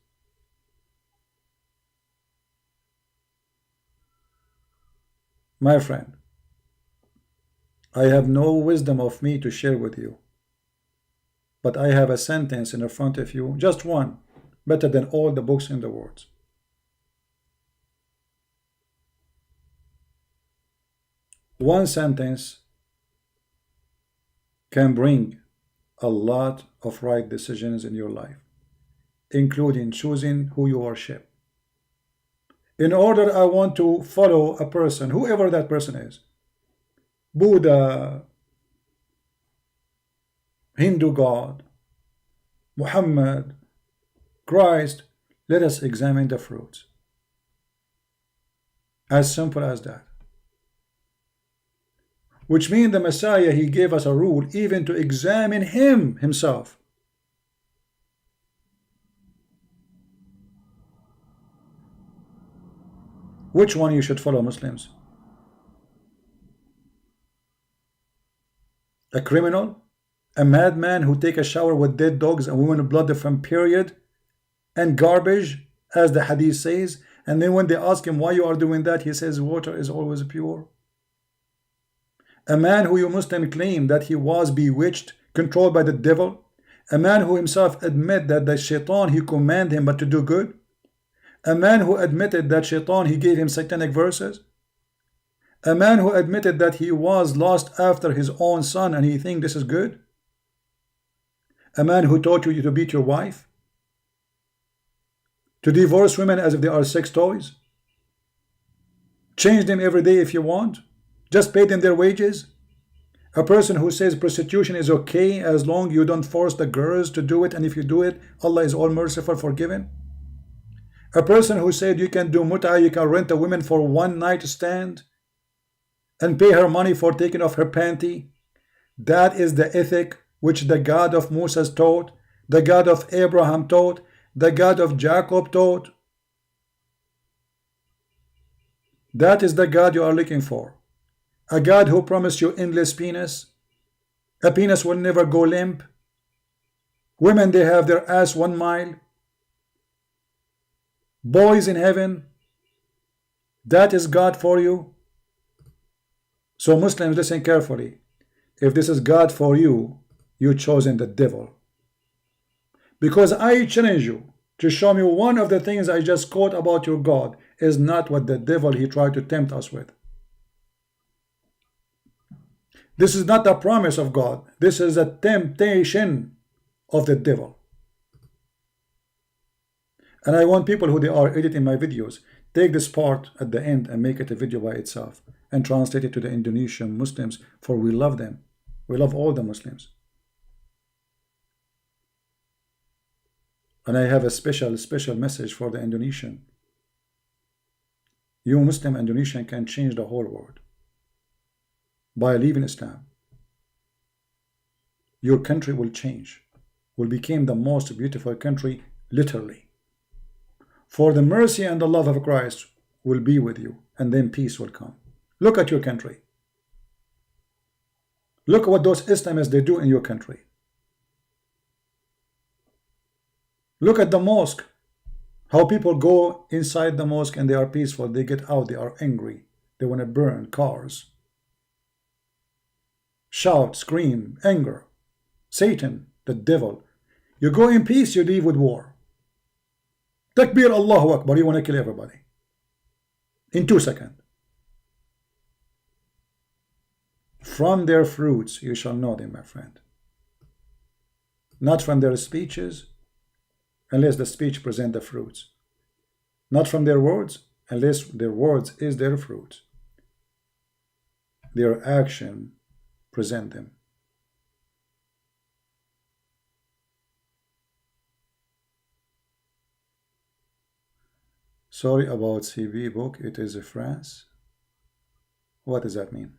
My friend, I have no wisdom of me to share with you, but I have a sentence in the front of you, just one, better than all the books in the world. One sentence can bring a lot of right decisions in your life, including choosing who you worship. In order I want to follow a person, whoever that person is, Buddha, Hindu God, Muhammad, Christ, let us examine the fruits. As simple as that. Which means the Messiah, he gave us a rule even to examine him himself. Which one you should follow, Muslims? A criminal? A madman who take a shower with dead dogs and women blood from period and garbage, as the hadith says, and then when they ask him why you are doing that, he says water is always pure. A man who you Muslim claim that he was bewitched, controlled by the devil. A man who himself admit that the shaitan, he command him but to do good. A man who admitted that shaitan, he gave him satanic verses. A man who admitted that he was lost after his own son and he think this is good. A man who taught you to beat your wife. To divorce women as if they are sex toys. Change them every day if you want. Just pay them their wages. A person who says prostitution is okay as long you don't force the girls to do it, and if you do it, Allah is all merciful, forgiving. A person who said you can do mut'a, you can rent a woman for one night stand and pay her money for taking off her panty. That is the ethic which the God of Moses taught, the God of Abraham taught, the God of Jacob taught. That is the God you are looking for. A God who promised you endless penis. A penis will never go limp. Women, they have their ass 1 mile. Boys in heaven. That is God for you. So Muslims, listen carefully. If this is God for you, you've chosen the devil. Because I challenge you to show me one of the things I just quote about your God is not what the devil he tried to tempt us with. This is not a promise of God. This is a temptation of the devil. And I want people who they are editing my videos, take this part at the end and make it a video by itself and translate it to the Indonesian Muslims, for we love them. We love all the Muslims. And I have a special message for the Indonesian. You Muslim Indonesian can change the whole world by leaving Islam. Your country will change, will become the most beautiful country, literally. For the mercy and the love of Christ will be with you, and then peace will come. Look at your country. Look at what those Islamists they do in your country. Look at the mosque. How people go inside the mosque and they are peaceful. They get out, they are angry. They want to burn cars. Shout, scream, anger. Satan, the devil. You go in peace, you leave with war. Takbir, Allahu Akbar, you want to kill everybody. In 2 seconds. From their fruits you shall know them, my friend. Not from their speeches, unless the speech present the fruits. Not from their words, unless their words is their fruit. Their action present them. Sorry about CB book, it is France. What does that mean?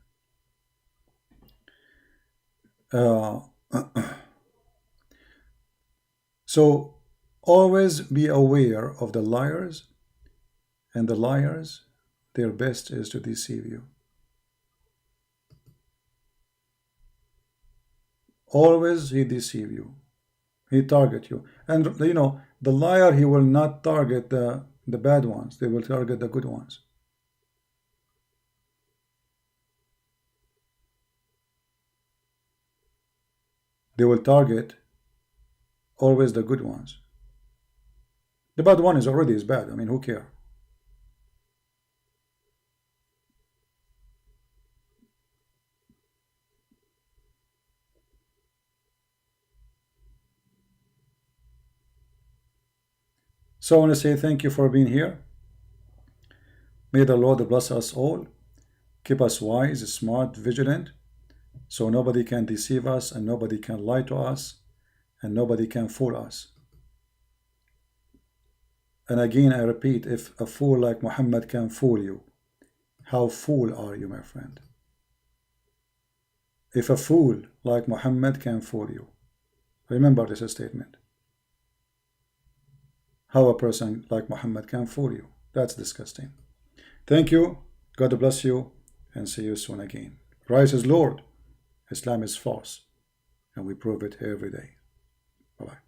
So always be aware of the liars, and the liars, their best is to deceive you. Always he deceive you, he target you. And you know, the liar, he will not target the bad ones, they will target the good ones. They will target always the good ones. The bad one is already bad. I mean, who cares? So I want to say thank you for being here. May the Lord bless us all. Keep us wise, smart, vigilant, so nobody can deceive us and nobody can lie to us and nobody can fool us. And again, I repeat, if a fool like Muhammad can fool you, how fool are you, my friend? If a fool like Muhammad can fool you, remember this statement. How a person like Muhammad can fool you. That's disgusting. Thank you. God bless you. And see you soon again. Christ is Lord. Islam is false. And we prove it every day. Bye-bye.